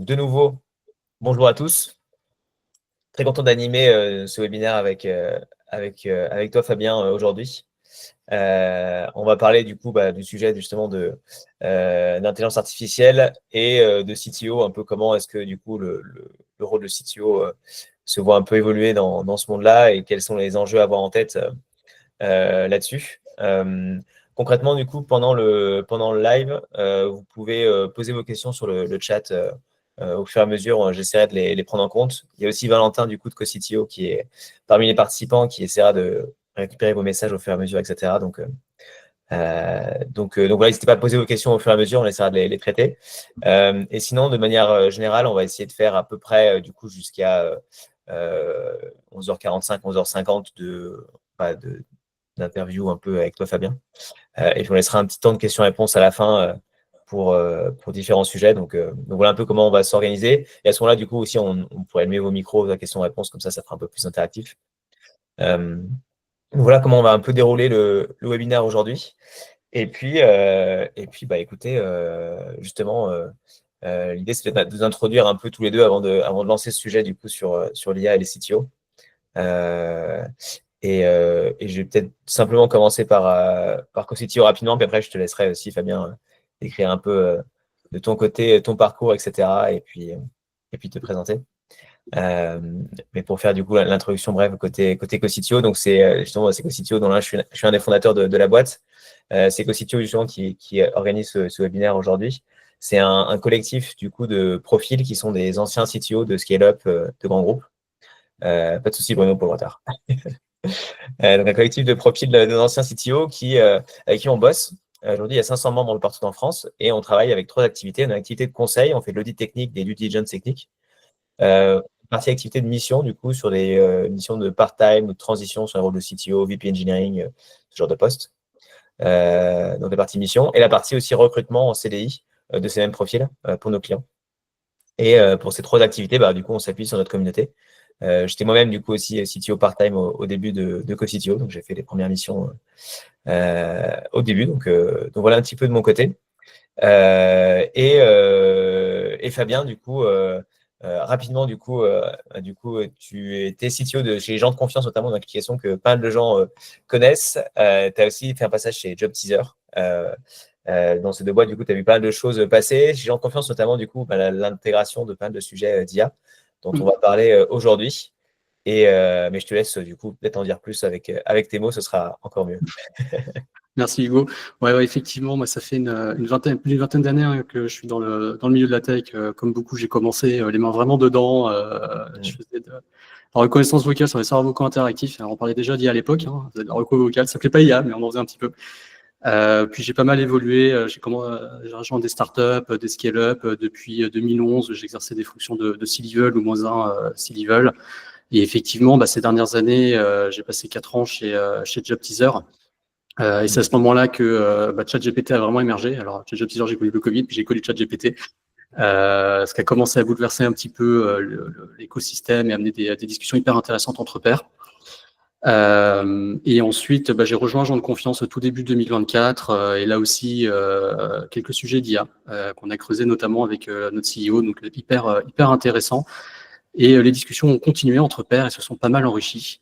De nouveau, bonjour à tous. Très content d'animer ce webinaire avec toi, Fabien, aujourd'hui. On va parler du coup du sujet justement d'intelligence artificielle et de CTO, un peu comment est-ce que du coup le rôle de CTO se voit un peu évoluer dans ce monde-là et quels sont les enjeux à avoir en tête là-dessus. Concrètement, du coup, pendant le live, vous pouvez poser vos questions sur le chat au fur et à mesure. J'essaierai de les prendre en compte. Il y a aussi Valentin, du coup, de CoCTO, qui est parmi les participants, qui essaiera de récupérer vos messages au fur et à mesure, etc. Donc voilà, n'hésitez pas à poser vos questions au fur et à mesure, on essaiera de les traiter. Et sinon, de manière générale, on va essayer de faire à peu près, du coup, jusqu'à 11h45, 11h50 d'interview un peu avec toi, Fabien. Et puis, on laissera un petit temps de questions-réponses à la fin pour différents sujets. Donc, voilà un peu comment on va s'organiser. Et à ce moment-là, du coup, aussi, on pourrait allumer vos micros, la question-réponse, comme ça fera un peu plus interactif. Voilà comment on va un peu dérouler le webinaire aujourd'hui. Et puis, écoutez, justement, l'idée, c'est de vous introduire un peu tous les deux avant de lancer ce sujet, du coup, sur l'IA et les CTO. Et je vais peut-être simplement commencer par CoCTO rapidement, puis après, je te laisserai aussi, Fabien, décrire un peu de ton côté, ton parcours, etc. Et puis te présenter. Mais pour faire du coup l'introduction brève côté CoCTO, donc c'est justement c'est CoCTO dont là je suis un des fondateurs de la boîte. C'est CoCTO justement qui organise ce webinaire aujourd'hui. C'est un collectif du coup de profils qui sont des anciens CTO de scale-up de grands groupes. Pas de souci Bruno pour le retard. Donc un collectif de profils d'anciens CTO avec qui on bosse. Aujourd'hui, il y a 500 membres partout en France et on travaille avec 3 activités. On a une activité de conseil, on fait de l'audit technique, des due diligence techniques. Partie activité de mission, du coup, sur des missions de part-time ou de transition sur un rôle de CTO, VP Engineering, ce genre de poste. Donc, la partie mission et la partie aussi recrutement en CDI de ces mêmes profils pour nos clients. Et pour ces 3 activités, du coup, on s'appuie sur notre communauté. J'étais moi-même, du coup, aussi CTO part-time au début de CoCTO, donc j'ai fait les premières missions au début. Donc, voilà un petit peu de mon côté. Et Fabien, du coup, rapidement, du coup, tu étais CTO chez les gens de confiance, notamment dans l'application que pas mal de gens connaissent. Tu as aussi fait un passage chez JobTeaser. Dans ces 2 boîtes, du coup, tu as vu pas mal de choses passer. Chez les gens de confiance, notamment, du coup, l'intégration de pas mal de sujets d'IA dont on va parler aujourd'hui. Mais je te laisse, du coup, peut-être en dire plus avec tes mots, ce sera encore mieux. Merci Hugo. Ouais, effectivement, moi ça fait plus d'une vingtaine d'années que je suis dans le milieu de la tech. Comme beaucoup, j'ai commencé les mains vraiment dedans. Je faisais de la reconnaissance vocale sur les serveurs vocaux interactifs. Alors, on parlait déjà d'IA à l'époque, hein, de la reco vocale. Ça ne s'appelait pas IA, mais on en faisait un petit peu. Puis j'ai pas mal évolué. J'ai rejoint des startups, des scale-up. Depuis 2011, j'ai exercé des fonctions de C-level ou -1 C-level. Et effectivement, ces dernières années, j'ai passé 4 ans chez JobTeaser. Et c'est à ce moment-là que ChatGPT a vraiment émergé. Alors, chez JobTeaser, j'ai connu le Covid, puis j'ai connu ChatGPT, ce qui a commencé à bouleverser un petit peu l'écosystème et amener des discussions hyper intéressantes entre pairs. Et ensuite, j'ai rejoint Agent de Confiance au tout début 2024. Et là aussi, quelques sujets d'IA qu'on a creusé notamment avec notre CEO, donc hyper intéressant. Et les discussions ont continué entre pairs et se sont pas mal enrichies.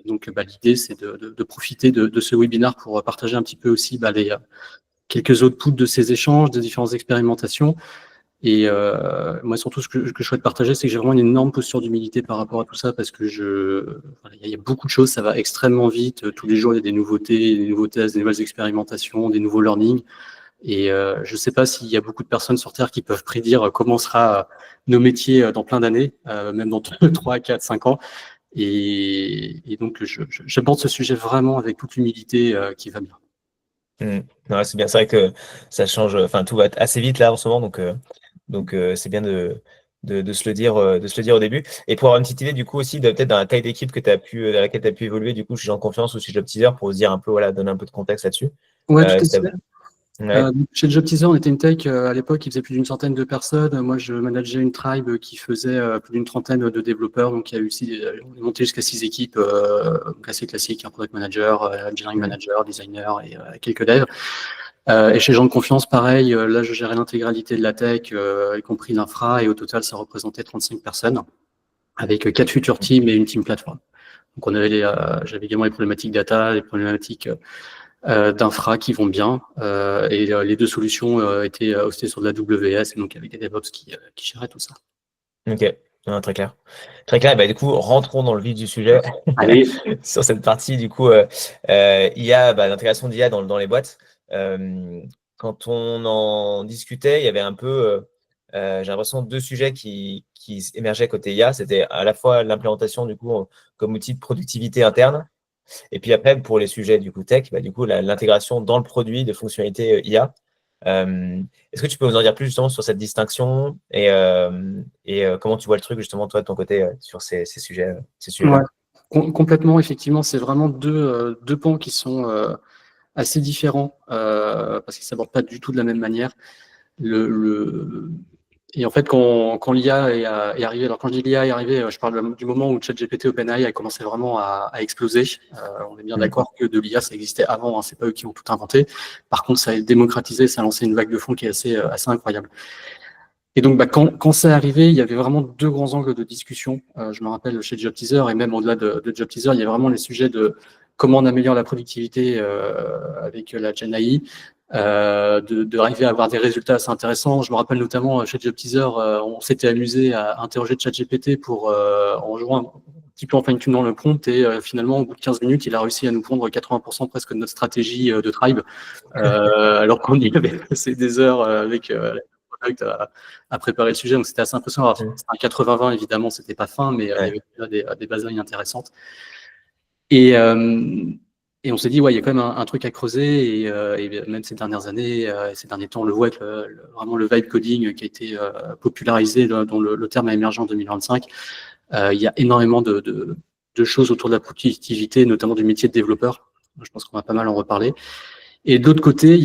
Donc, l'idée, c'est de profiter de ce webinaire pour partager un petit peu aussi quelques outputs de ces échanges, des différentes expérimentations. Et moi, surtout, ce que je souhaite partager, c'est que j'ai vraiment une énorme posture d'humilité par rapport à tout ça, parce que il y a beaucoup de choses, ça va extrêmement vite. Tous les jours, il y a des nouveautés, des nouveaux tests, des nouvelles expérimentations, des nouveaux learnings. Et je ne sais pas s'il y a beaucoup de personnes sur Terre qui peuvent prédire comment sera nos métiers dans plein d'années, même dans 3, 4, 5 ans. Et donc, j'aborde ce sujet vraiment avec toute l'humilité qui va bien. Ouais, c'est bien, c'est vrai que ça change, enfin tout va assez vite là en ce moment, donc c'est bien de se le dire, au début. Et pour avoir une petite idée du coup aussi peut-être dans la taille d'équipe dans laquelle tu as pu évoluer du coup chez Jean Confiance ou chez JobTeaser pour se dire un peu, voilà, donner un peu de contexte là-dessus. Ouais, tout à fait. Ouais. Chez JobTeaser, on était une tech à l'époque qui faisait plus d'une centaine de personnes. Moi, je manageais une tribe qui faisait plus d'une trentaine de développeurs. Donc, il y a eu aussi, on est monté jusqu'à 6 équipes, assez classiques, un product manager, engineering manager, designer et quelques devs. Et chez Gens de Confiance, pareil, là, je gérais l'intégralité de la tech, y compris l'infra, et au total, ça représentait 35 personnes, avec 4 futurs teams et une team plateforme. Donc, j'avais également les problématiques data, les problématiques d'infra qui vont bien, et les 2 solutions étaient hostées sur de la WS, et donc avec des DevOps qui géraient tout ça. Ok, non, très clair. Très clair. Bah, du coup, rentrons dans le vif du sujet. Allez. Sur cette partie, du coup, IA, l'intégration d'IA dans les boîtes. Quand on en discutait, il y avait un peu, j'ai l'impression, 2 sujets qui émergeaient côté IA. C'était à la fois l'implémentation, du coup, comme outil de productivité interne. Et puis après, pour les sujets, du coup, tech, du coup, l'intégration dans le produit de fonctionnalités IA. Est-ce que tu peux nous en dire plus justement sur cette distinction et comment tu vois le truc justement toi de ton côté sur ces sujets, ces sujets-là? Ouais, complètement, effectivement, c'est vraiment deux pans qui sont assez différents parce qu'ils ne s'abordent pas du tout de la même manière. Et en fait, quand l'IA est arrivée, alors quand je dis l'IA est arrivée, je parle du moment où ChatGPT OpenAI a commencé vraiment à exploser. On est bien d'accord que de l'IA, ça existait avant, hein, c'est pas eux qui ont tout inventé. Par contre, ça a démocratisé, ça a lancé une vague de fond qui est assez incroyable. Et donc, quand c'est arrivé, il y avait vraiment 2 grands angles de discussion. Je me rappelle chez Job Teaser, et même au-delà de Job Teaser, il y a vraiment les sujets de comment on améliore la productivité avec la Gen AI, d'arriver à avoir des résultats assez intéressants. Je me rappelle notamment chez Job Teaser, on s'était amusé à interroger ChatGPT en jouant un petit peu en fine-tunant le prompt, et finalement, au bout de 15 minutes, il a réussi à nous pondre 80% presque de notre stratégie de tribe, alors qu'on y avait passé des heures avec à préparer le sujet, donc c'était assez impressionnant. C'était un 80-20, évidemment, c'était pas fin, mais il y avait déjà des baselines intéressantes. Et on s'est dit, ouais, il y a quand même un truc à creuser, et même ces dernières années, ces derniers temps, on le voit avec vraiment le vibe coding qui a été popularisé, dont le terme a émergé en 2025. Il y a énormément de choses autour de la productivité, notamment du métier de développeur. Je pense qu'on va pas mal en reparler. Et de l'autre côté,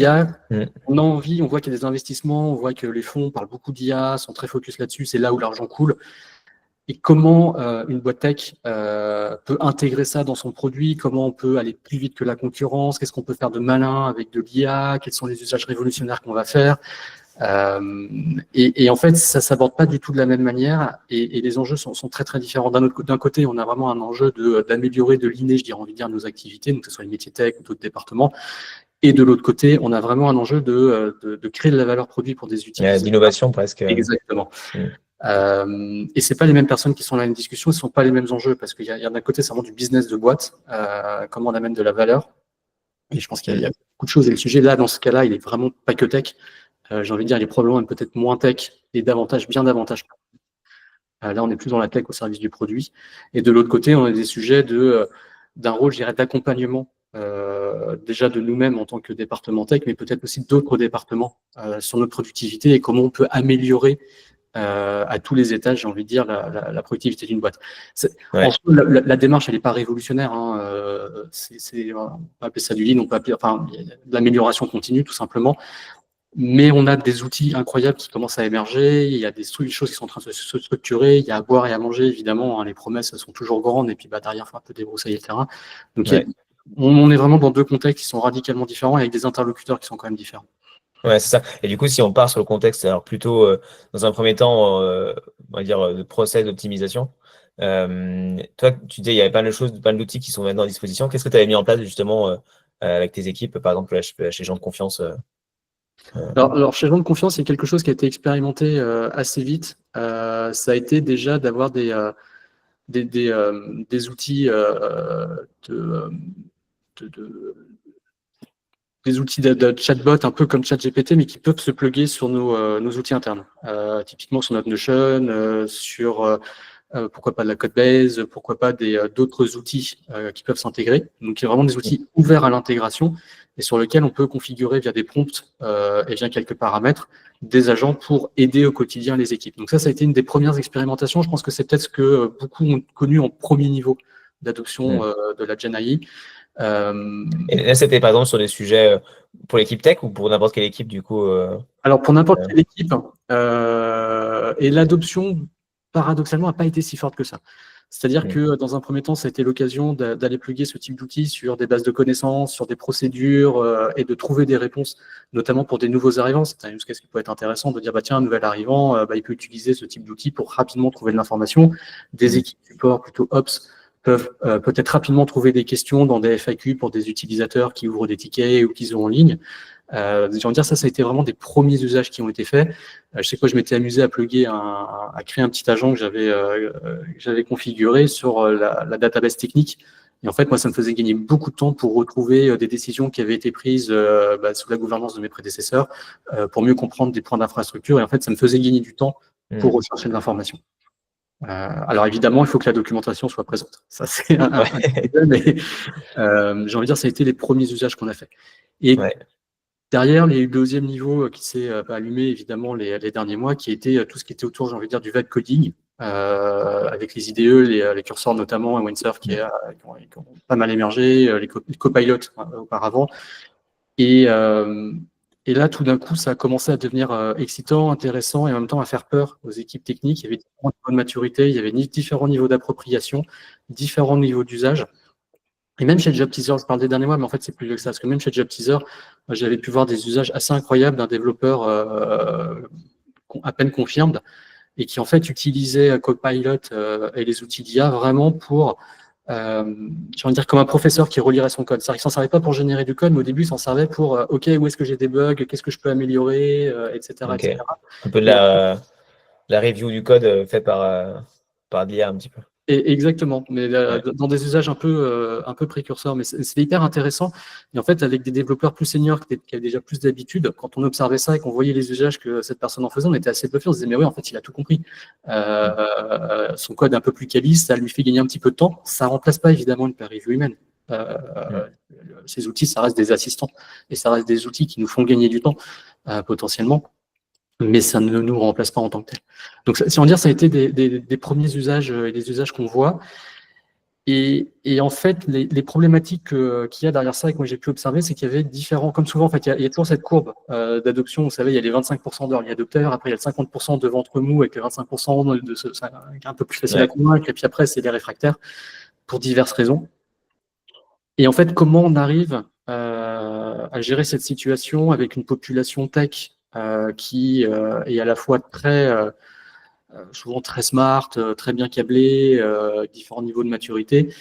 on a envie, on voit qu'il y a des investissements, on voit que les fonds parlent beaucoup d'IA, sont très focus là-dessus, c'est là où l'argent coule. Et comment une boîte tech peut intégrer ça dans son produit, comment on peut aller plus vite que la concurrence, qu'est-ce qu'on peut faire de malin avec de l'IA, quels sont les usages révolutionnaires qu'on va faire. Et en fait, ça ne s'aborde pas du tout de la même manière, et les enjeux sont très très différents. D'un côté, on a vraiment un enjeu d'améliorer, de linéer, nos activités, donc que ce soit les métiers tech ou d'autres départements. Et de l'autre côté, on a vraiment un enjeu de créer de la valeur produit pour des utilisateurs. D'innovation presque. Exactement. Et c'est pas les mêmes personnes qui sont là à une discussion, ce sont pas les mêmes enjeux, parce qu'il y a d'un côté, c'est vraiment du business de boîte, comment on amène de la valeur. Et je pense qu'il y a beaucoup de choses. Et le sujet là, dans ce cas-là, il est vraiment pas que tech. J'ai envie de dire, il est probablement peut-être moins tech et bien davantage. Là, on est plus dans la tech au service du produit. Et de l'autre côté, on a des sujets d'un rôle, je dirais, d'accompagnement, déjà de nous-mêmes en tant que département tech, mais peut-être aussi d'autres départements sur notre productivité et comment on peut améliorer à tous les étages, j'ai envie de dire, la productivité d'une boîte. En soi, la démarche, elle n'est pas révolutionnaire. Hein, on peut appeler ça du lean, on peut appeler, de l'amélioration continue, tout simplement. Mais on a des outils incroyables qui commencent à émerger. Il y a des choses qui sont en train de se structurer. Il y a à boire et à manger, évidemment. Hein, les promesses sont toujours grandes. Et puis, derrière, il faut un peu débroussailler le terrain. Donc, on est vraiment dans 2 contextes qui sont radicalement différents, avec des interlocuteurs qui sont quand même différents. Ouais, c'est ça. Et du coup, si on part sur le contexte, alors plutôt dans un premier temps, on va dire de process d'optimisation. Toi, tu disais il y avait pas mal de choses, pas mal d'outils qui sont maintenant à disposition. Qu'est-ce que tu avais mis en place justement avec tes équipes, par exemple chez Gens de Confiance? Alors, chez Gens de Confiance, il y a quelque chose qui a été expérimenté assez vite. Ça a été déjà d'avoir des outils des outils de chatbot un peu comme ChatGPT, mais qui peuvent se plugger sur nos outils internes. Typiquement sur notre Notion, sur pourquoi pas de la Codebase, pourquoi pas d'autres outils qui peuvent s'intégrer. Donc, il y a vraiment des outils ouverts à l'intégration et sur lesquels on peut configurer via des prompts et via quelques paramètres des agents pour aider au quotidien les équipes. Donc ça a été une des premières expérimentations. Je pense que c'est peut-être ce que beaucoup ont connu en premier niveau d'adoption de la Gen AI. Et là, c'était par exemple sur des sujets pour l'équipe tech ou pour n'importe quelle équipe du coup Alors pour n'importe quelle équipe, et l'adoption paradoxalement n'a pas été si forte que ça. C'est-à-dire que dans un premier temps, ça a été l'occasion d'aller plugger ce type d'outils sur des bases de connaissances, sur des procédures et de trouver des réponses, notamment pour des nouveaux arrivants. C'est un use case qui peut être intéressant de dire, bah, tiens, un nouvel arrivant, il peut utiliser ce type d'outils pour rapidement trouver de l'information. Des équipes support plutôt Ops peuvent peut-être rapidement trouver des questions dans des FAQ pour des utilisateurs qui ouvrent des tickets ou qui sont en ligne. J'ai envie de dire, ça a été vraiment des premiers usages qui ont été faits. Je sais que je m'étais amusé à plugger, à créer un petit agent que j'avais configuré sur la database technique. Et en fait, moi, ça me faisait gagner beaucoup de temps pour retrouver des décisions qui avaient été prises sous la gouvernance de mes prédécesseurs, pour mieux comprendre des points d'infrastructure. Et en fait, ça me faisait gagner du temps pour rechercher de l'information. Alors évidemment, il faut que la documentation soit présente. Ça, c'est un problème, mais j'ai envie de dire, ça a été les premiers usages qu'on a fait. Et derrière, il y a eu le deuxième niveau qui s'est allumé évidemment les derniers mois, qui était tout ce qui était autour, j'ai envie de dire, du vibe coding, avec les IDE, les curseurs notamment, et Windsurf qui ont pas mal émergé, les copilotes auparavant. Et là, tout d'un coup, ça a commencé à devenir excitant, intéressant et en même temps à faire peur aux équipes techniques. Il y avait différents niveaux de maturité, il y avait différents niveaux d'appropriation, différents niveaux d'usage. Et même chez JobTeaser, je parle des derniers mois, mais en fait, c'est plus vieux que ça. Parce que même chez JobTeaser, j'avais pu voir des usages assez incroyables d'un développeur à peine confirmed et qui, en fait, utilisait Copilot et les outils d'IA vraiment pour, j'ai envie de dire, comme un professeur qui relirait son code. C'est-à-dire qu'il ne s'en servait pas pour générer du code, mais au début, il s'en servait pour, OK, où est-ce que j'ai des bugs, qu'est-ce que je peux améliorer, etc., Ok. etc. Un peu de la review du code fait par l'IA un petit peu. Exactement, mais dans des usages un peu précurseurs, mais c'est hyper intéressant. Et en fait, avec des développeurs plus seniors qui avaient déjà plus d'habitude, quand on observait ça et qu'on voyait les usages que cette personne en faisait, on était assez bluffés. On se disait, mais oui, en fait, il a tout compris. Son code est un peu plus quali, ça lui fait gagner un petit peu de temps. Ça remplace pas évidemment une peer review humaine. Ces outils, ça reste des assistants et ça reste des outils qui nous font gagner du temps potentiellement. Mais ça ne nous remplace pas en tant que tel. Donc, si on dire, ça a été des premiers usages et des usages qu'on voit. Et en fait, les problématiques qu'il y a derrière ça et que moi j'ai pu observer, c'est qu'il y avait différents, comme souvent, en fait, il y a toujours cette courbe d'adoption. Vous savez, il y a les 25% d'early adopteurs, après il y a le 50% de ventre mou avec les 25% un peu plus facile à convaincre, et puis après, c'est les réfractaires pour diverses raisons. Et en fait, comment on arrive à gérer cette situation avec une population tech qui est à la fois souvent très smart, très bien câblée, différents niveaux de maturité,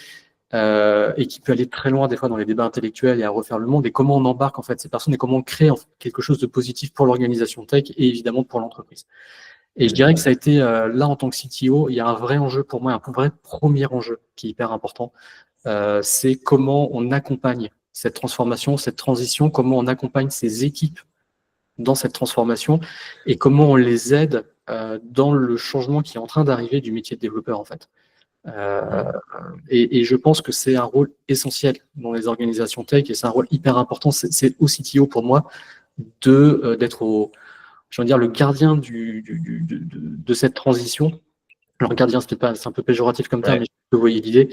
et qui peut aller très loin des fois dans les débats intellectuels et à refaire le monde, et comment on embarque en fait ces personnes et comment on crée quelque chose de positif pour l'organisation tech et évidemment pour l'entreprise. Et je dirais que ça a été là en tant que CTO, il y a un vrai enjeu pour moi, un vrai premier enjeu qui est hyper important, c'est comment on accompagne cette transformation, cette transition, comment on accompagne ces équipes dans cette transformation et comment on les aide dans le changement qui est en train d'arriver du métier de développeur en fait. Et je pense que c'est un rôle essentiel dans les organisations tech et c'est un rôle hyper important. C'est au CTO pour moi d'être je veux dire, le gardien de cette transition. Alors gardien, c'est un peu péjoratif comme terme, mais vous voyez l'idée.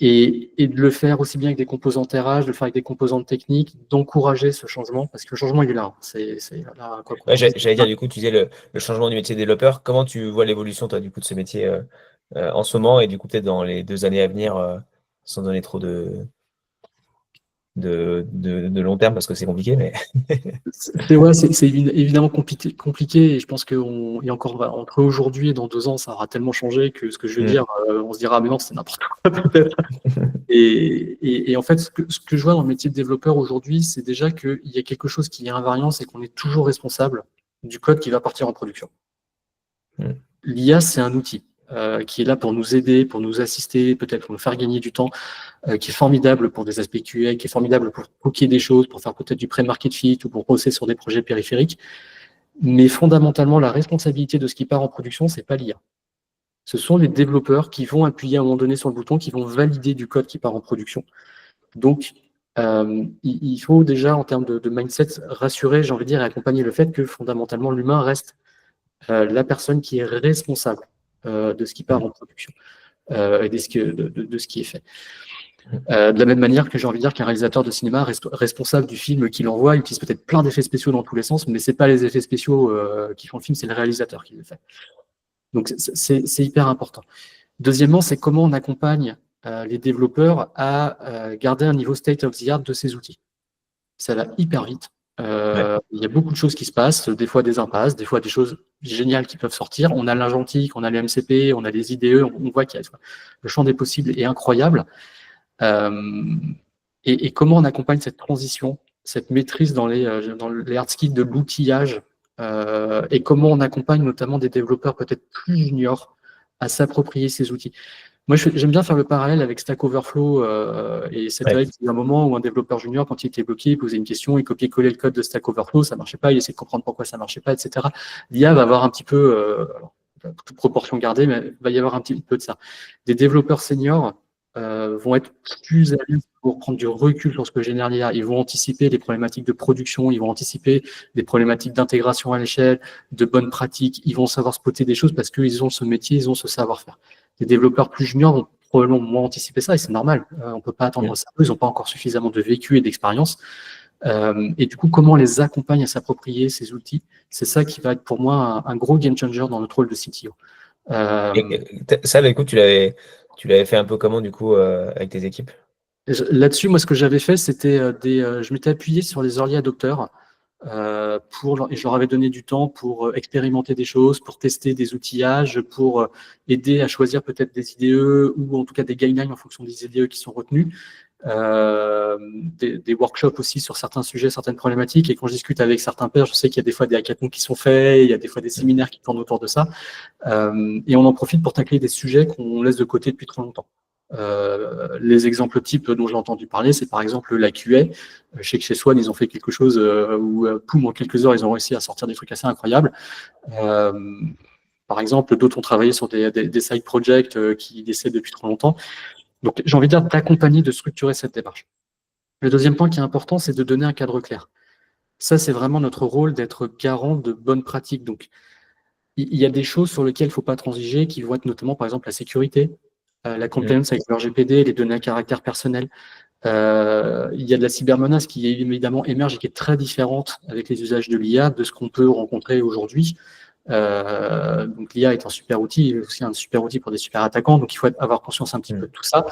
Et de le faire aussi bien avec des composants RH, de le faire avec des composantes techniques, d'encourager ce changement, parce que le changement, il est là. J'allais dire, du coup, tu disais le changement du métier de développeur. Comment tu vois l'évolution, toi, du coup, de ce métier en ce moment et du coup, peut-être dans les 2 années à venir, sans donner trop de long terme, parce que c'est compliqué, mais... c'est évidemment compliqué et je pense qu'il y a encore, entre aujourd'hui et dans 2 ans, ça aura tellement changé que ce que je veux dire, on se dira, mais non, c'est n'importe quoi peut-être. Et en fait, ce que je vois dans le métier de développeur aujourd'hui, c'est déjà qu'il y a quelque chose qui est invariant, c'est qu'on est toujours responsable du code qui va partir en production. L'IA, c'est un outil qui est là pour nous aider, pour nous assister, peut-être pour nous faire gagner du temps, qui est formidable pour des aspects QA, qui est formidable pour cookier des choses, pour faire peut-être du pré-market fit ou pour bosser sur des projets périphériques. Mais fondamentalement, la responsabilité de ce qui part en production, c'est pas l'IA. Ce sont les développeurs qui vont appuyer à un moment donné sur le bouton, qui vont valider du code qui part en production. Donc, il faut déjà, en termes de mindset, rassurer, j'ai envie de dire, et accompagner le fait que fondamentalement, l'humain reste la personne qui est responsable de ce qui part en production et de ce qui est fait. De la même manière que j'ai envie de dire qu'un réalisateur de cinéma reste responsable du film qu'il envoie, il utilise peut-être plein d'effets spéciaux dans tous les sens, mais c'est pas les effets spéciaux qui font le film, c'est le réalisateur qui le fait. Donc c'est hyper important. Deuxièmement, c'est comment on accompagne les développeurs à garder un niveau state of the art de ces outils. Ça va hyper vite. Il y a beaucoup de choses qui se passent, des fois des impasses, des fois des choses géniales qui peuvent sortir. On a l'agentique, on a les MCP, on a les IDE, on voit qu'il y a le champ des possibles est incroyable. Et comment on accompagne cette transition, cette maîtrise dans les hard skills de l'outillage, et comment on accompagne notamment des développeurs peut-être plus juniors à s'approprier ces outils. Moi, j'aime bien faire le parallèle avec Stack Overflow et cette règle. Il y a un moment où un développeur junior, quand il était bloqué, il posait une question, il copiait-coller le code de Stack Overflow, ça ne marchait pas, il essayait de comprendre pourquoi ça ne marchait pas, etc. L'IA va avoir un petit peu, toute proportion gardée, mais il va y avoir un petit peu de ça. Des développeurs seniors vont être plus à l'aise pour prendre du recul sur ce que génère l'IA. Ils vont anticiper les problématiques de production, ils vont anticiper des problématiques d'intégration à l'échelle, de bonnes pratiques, ils vont savoir spotter des choses parce qu'ils ont ce métier, ils ont ce savoir-faire. Les développeurs plus juniors vont probablement moins anticiper ça, et c'est normal. On ne peut pas attendre ça. Ils n'ont pas encore suffisamment de vécu et d'expérience. Et du coup, comment on les accompagne à s'approprier ces outils, c'est ça qui va être pour moi un gros game changer dans notre rôle de CTO. Ça, écoute, tu l'avais fait un peu comment, du coup, avec tes équipes? Là-dessus, moi, ce que j'avais fait, c'était je m'étais appuyé sur les early adopters et je leur avais donné du temps pour expérimenter des choses, pour tester des outillages, pour aider à choisir peut-être des IDE ou en tout cas des guidelines en fonction des IDE qui sont retenus. Des workshops aussi sur certains sujets, certaines problématiques. Et quand je discute avec certains pairs, je sais qu'il y a des fois des hackathons qui sont faits, il y a des fois des séminaires qui tournent autour de ça. Et on en profite pour tacler des sujets qu'on laisse de côté depuis trop longtemps. Les exemples types dont j'ai entendu parler, c'est par exemple la QA. Je sais que chez Swan, ils ont fait quelque chose où, poum, en quelques heures, ils ont réussi à sortir des trucs assez incroyables. Par exemple, d'autres ont travaillé sur des side projects qui essaient depuis trop longtemps. Donc, j'ai envie de dire d'accompagner, de structurer cette démarche. Le deuxième point qui est important, c'est de donner un cadre clair. Ça, c'est vraiment notre rôle d'être garant de bonnes pratiques. Donc, il y a des choses sur lesquelles il ne faut pas transiger, qui vont être notamment, par exemple, la sécurité, la compliance avec le RGPD, les données à caractère personnel. Il y a de la cybermenace qui évidemment émerge et qui est très différente avec les usages de l'IA de ce qu'on peut rencontrer aujourd'hui. Donc l'IA est un super outil, aussi un super outil pour des super attaquants, donc il faut avoir conscience un petit peu de tout ça.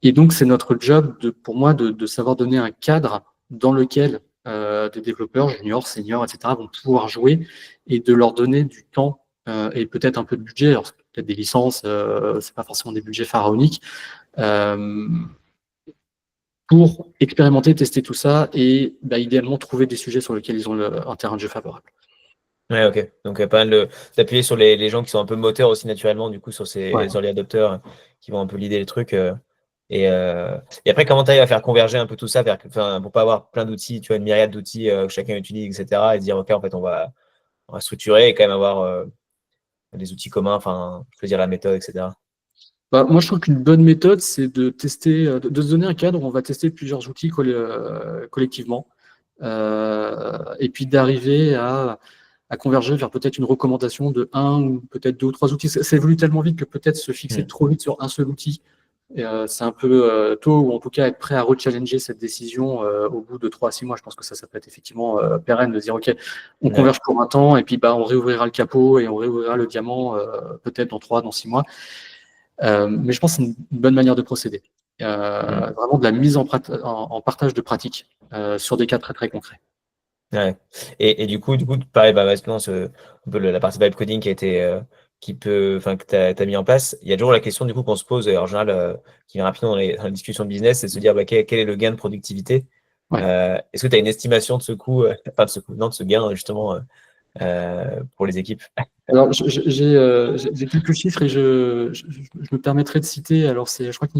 Et donc c'est notre job, pour moi, de savoir donner un cadre dans lequel des développeurs juniors, seniors, etc. vont pouvoir jouer et de leur donner du temps et peut-être un peu de budget. Alors peut-être des licences, c'est pas forcément des budgets pharaoniques. Pour expérimenter, tester tout ça et idéalement trouver des sujets sur lesquels ils ont un terrain de jeu favorable. Ouais, ok. Donc, pas mal d'appuyer sur les gens qui sont un peu moteurs aussi naturellement, du coup, sur ces early adopters qui vont un peu l'idée les trucs. Et après, comment tu arrives à faire converger un peu tout ça pour pas avoir plein d'outils, tu vois, une myriade d'outils que chacun utilise, etc. Et dire, ok, en fait, on va structurer et quand même avoir des outils communs, enfin, je veux dire la méthode, etc. Moi, je trouve qu'une bonne méthode, c'est de tester, de se donner un cadre où on va tester plusieurs outils collectivement, et puis d'arriver à converger vers peut-être une recommandation de un ou peut-être 2 ou 3 outils. Ça évolue tellement vite que peut-être se fixer trop vite sur un seul outil, c'est un peu tôt, ou en tout cas être prêt à rechallenger cette décision au bout de 3 à 6 mois. Je pense que ça peut être effectivement pérenne de dire, OK, on converge pour un temps, et puis on réouvrira le capot et on réouvrira le diamant peut-être dans 3, dans 6 mois. Mais je pense que c'est une bonne manière de procéder. Vraiment de la mise en partage de pratiques sur des cas très très concrets. Ouais. Et du coup, pareil, maintenant, la partie vibe coding que tu as mis en place, il y a toujours la question du coup qu'on se pose, en général, qui vient rapidement dans les discussions de business, c'est de se dire quel est le gain de productivité. Est-ce que tu as une estimation de ce coût, de ce gain justement pour les équipes? Alors, j'ai quelques chiffres et je me permettrai de citer. Alors, je crois que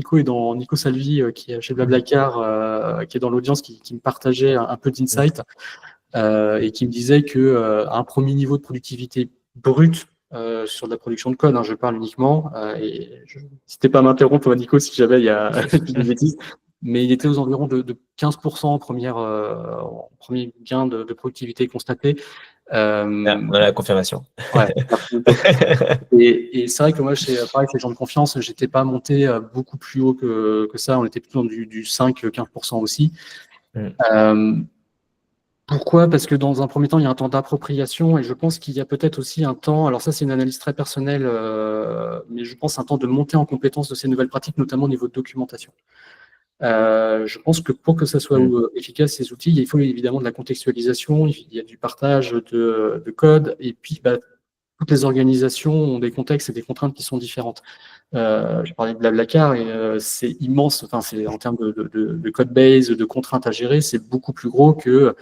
Nico Salvi, qui est chez Blablacar, qui est dans l'audience, qui me partageait un peu d'insight et qui me disait que un premier niveau de productivité brute sur de la production de code, je parle uniquement, et n'hésitez pas à m'interrompre, Nico, si jamais il y a des bêtises, mais il était aux environs de 15% en premier gain de productivité constaté. On a la confirmation. Ouais. Et c'est vrai que moi, pareil, chez les gens de confiance, j'étais pas monté beaucoup plus haut que ça. On était plutôt dans du 5-15% aussi. Pourquoi? Parce que dans un premier temps, il y a un temps d'appropriation et je pense qu'il y a peut-être aussi un temps, alors ça c'est une analyse très personnelle, mais je pense un temps de montée en compétence de ces nouvelles pratiques, notamment au niveau de documentation. Je pense que pour que ça soit Mm. efficace, ces outils, il faut évidemment de la contextualisation, il y a du partage de code, et puis bah, toutes les organisations ont des contextes et des contraintes qui sont différentes. Je parlais de Blablacar et c'est immense. Enfin, c'est en termes de code base, de contraintes à gérer, c'est beaucoup plus gros que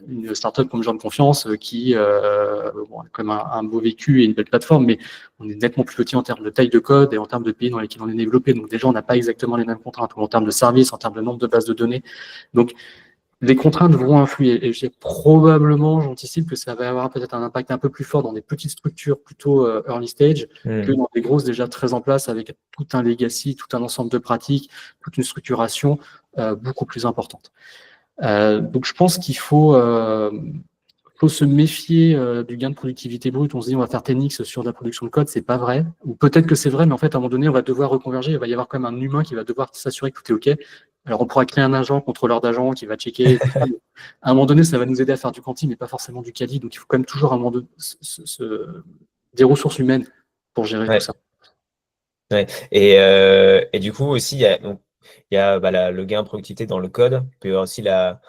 une startup comme Jean de Confiance qui bon, a quand même un beau vécu et une belle plateforme, mais on est nettement plus petit en termes de taille de code et en termes de pays dans lesquels on est développé. Donc déjà, on n'a pas exactement les mêmes contraintes, ou en termes de services, en termes de nombre de bases de données. Donc les contraintes vont influer. Et probablement, j'anticipe que ça va avoir peut-être un impact un peu plus fort dans des petites structures plutôt early stage que Mm. dans des grosses déjà très en place avec tout un legacy, tout un ensemble de pratiques, toute une structuration beaucoup plus importante. Donc je pense qu'il faut se méfier du gain de productivité brute. On se dit on va faire 10x sur la production de code, c'est pas vrai. Ou peut-être que c'est vrai, mais en fait à un moment donné on va devoir reconverger. Il va y avoir quand même un humain qui va devoir s'assurer que tout est OK. Alors on pourra créer un agent, contrôleur d'agent qui va checker. À un moment donné, ça va nous aider à faire du quanti, mais pas forcément du quali. Donc il faut quand même toujours un moment de, des ressources humaines pour gérer tout Ouais. ça. Ouais. Et du coup aussi, il y a bah, le gain de productivité dans le code, puis aussi la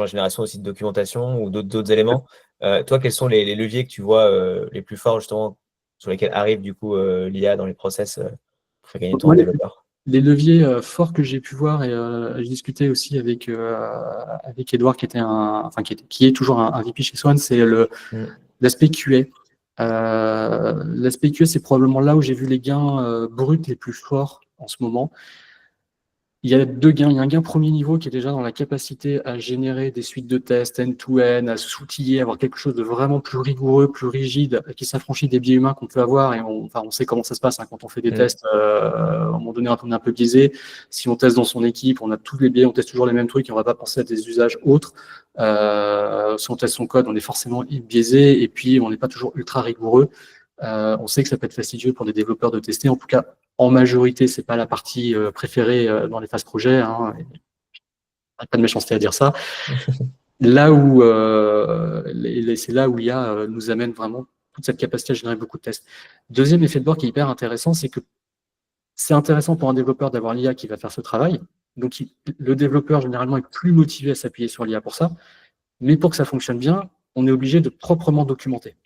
génération aussi de documentation ou d'autres éléments. Toi, quels sont les leviers que tu vois les plus forts justement sur lesquels arrive du coup l'IA dans les process pour faire gagner Donc, ton moi, développeur? les leviers forts que j'ai pu voir, et j'ai discuté aussi avec Edouard, qui est toujours un VP chez Swan, c'est Mm. l'aspect QA. L'aspect QA, c'est probablement là où j'ai vu les gains bruts les plus forts en ce moment. Il y a deux gains. Il y a un gain premier niveau qui est déjà dans la capacité à générer des suites de tests end-to-end, à s'outiller, avoir quelque chose de vraiment plus rigoureux, plus rigide, qui s'affranchit des biais humains qu'on peut avoir. Et on sait comment ça se passe hein, quand on fait des Mm. tests. À un moment donné, on est un peu biaisé. Si on teste dans son équipe, on a tous les biais, on teste toujours les mêmes trucs et on ne va pas penser à des usages autres. Si on teste son code, on est forcément biaisé et puis on n'est pas toujours ultra rigoureux. On sait que ça peut être fastidieux pour des développeurs de tester. En tout cas, en majorité, c'est pas la partie préférée dans les phases projet. Hein, pas de méchanceté à dire ça. Là où c'est là où l'IA nous amène vraiment toute cette capacité à générer beaucoup de tests. Deuxième effet de bord qui est hyper intéressant, c'est que c'est intéressant pour un développeur d'avoir l'IA qui va faire ce travail. Donc le développeur généralement est plus motivé à s'appuyer sur l'IA pour ça. Mais pour que ça fonctionne bien, on est obligé de proprement documenter.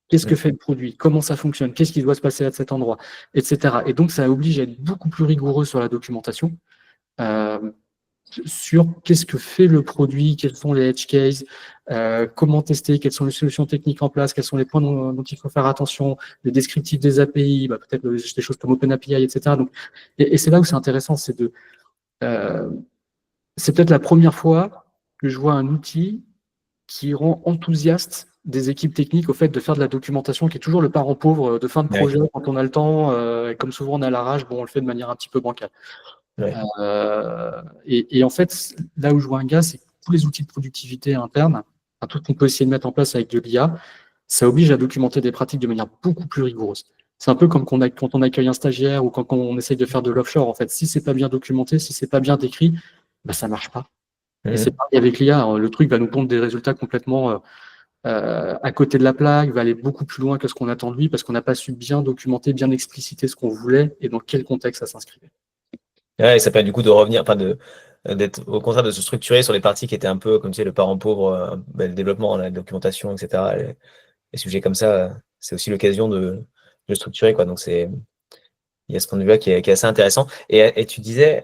Qu'est-ce que Mm. fait le produit? Comment ça fonctionne? Qu'est-ce qui doit se passer à cet endroit? Etc. Et donc, ça oblige à être beaucoup plus rigoureux sur la documentation, euh, sur qu'est-ce que fait le produit, quels sont les edge cases, comment tester, quelles sont les solutions techniques en place, quels sont les points dont il faut faire attention, les descriptifs des API, bah, peut-être des choses comme OpenAPI, etc. Donc, et c'est là où c'est intéressant, euh, c'est peut-être la première fois que je vois un outil qui rend enthousiaste des équipes techniques au fait de faire de la documentation, qui est toujours le parent pauvre de fin de Ouais. projet quand on a le temps, et comme souvent on a la rage, bon, on le fait de manière un petit peu bancale. Ouais. Et en fait, là où je vois un gars, c'est que tous les outils de productivité interne, enfin, tout ce qu'on peut essayer de mettre en place avec de l'IA, ça oblige à documenter des pratiques de manière beaucoup plus rigoureuse. C'est un peu comme quand on accueille un stagiaire ou quand on essaye de faire de l'offshore. En fait, si c'est pas bien documenté, si c'est pas bien décrit, bah, ça marche pas. Et c'est Mm. pareil avec l'IA. Le truc va nous pondre des résultats complètement à côté de la plaque, va aller beaucoup plus loin que ce qu'on attend de lui parce qu'on n'a pas su bien documenter, bien expliciter ce qu'on voulait et dans quel contexte ça s'inscrivait. Ouais, et ça permet du coup de revenir, enfin d'être au contraire de se structurer sur les parties qui étaient un peu comme tu sais le parent pauvre, le développement, la documentation, etc. Les sujets comme ça, c'est aussi l'occasion de structurer quoi. Donc il y a ce point de vue-là qui est assez intéressant. Et tu disais,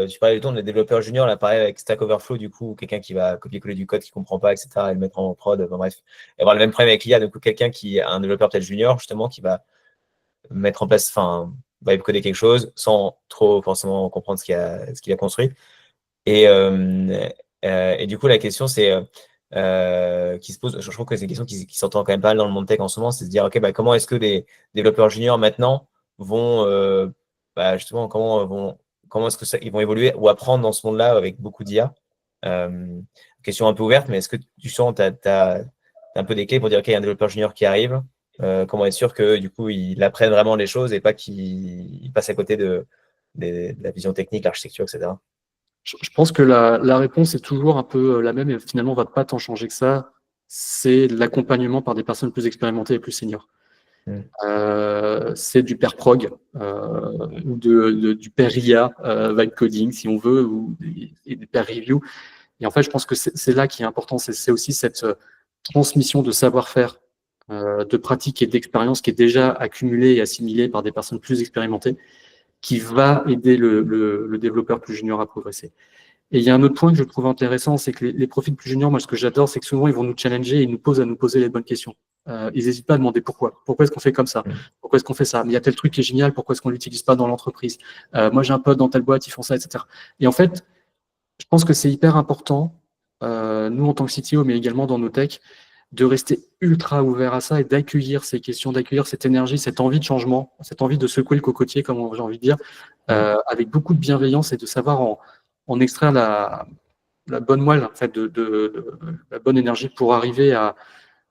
tu parlais du temps des développeurs juniors, là, pareil avec Stack Overflow, du coup, quelqu'un qui va copier-coller du code qui ne comprend pas, etc., et le mettre en prod, enfin, bref. Et avoir le même problème avec l'IA, du coup, quelqu'un qui a un développeur peut-être junior, justement, qui va mettre en place, enfin, va coder quelque chose sans trop forcément comprendre ce qu'il a construit. Et, et du coup, la question, c'est qui se pose, je trouve que c'est une question qui s'entend quand même pas mal dans le monde tech en ce moment, c'est de dire, OK, bah, comment est-ce que des développeurs juniors maintenant vont, bah, justement, comment est-ce que ils vont évoluer ou apprendre dans ce monde-là avec beaucoup d'IA? Question un peu ouverte, mais est-ce que tu sens, tu as un peu des clés pour dire, OK, il y a un développeur junior qui arrive, comment être sûr que du coup, il apprenne vraiment les choses et pas qu'il passe à côté de la vision technique, l'architecture, etc. Je pense que la réponse est toujours un peu la même et finalement, on ne va pas tant changer que ça. C'est l'accompagnement par des personnes plus expérimentées et plus seniors. C'est du pair prog ou du pair RIA, vibe coding si on veut, et des pair review. Et en fait, je pense que c'est là qui est important. C'est aussi cette transmission de savoir-faire, de pratique et d'expérience qui est déjà accumulée et assimilée par des personnes plus expérimentées, qui va aider le développeur plus junior à progresser. Et il y a un autre point que je trouve intéressant, c'est que les profils plus juniors, moi ce que j'adore, c'est que souvent ils vont nous challenger et ils nous posent à nous poser les bonnes questions. Ils n'hésitent pas à demander pourquoi. Pourquoi est-ce qu'on fait comme ça? Pourquoi est-ce qu'on fait ça? Mais il y a tel truc qui est génial, pourquoi est-ce qu'on ne l'utilise pas dans l'entreprise? Moi j'ai un pote dans telle boîte, ils font ça, etc. Et en fait, je pense que c'est hyper important, nous en tant que CTO, mais également dans nos techs, de rester ultra ouvert à ça et d'accueillir ces questions, d'accueillir cette énergie, cette envie de changement, cette envie de secouer le cocotier, comme j'ai envie de dire, avec beaucoup de bienveillance et de savoir en extraire la bonne moelle, en fait, la bonne énergie pour arriver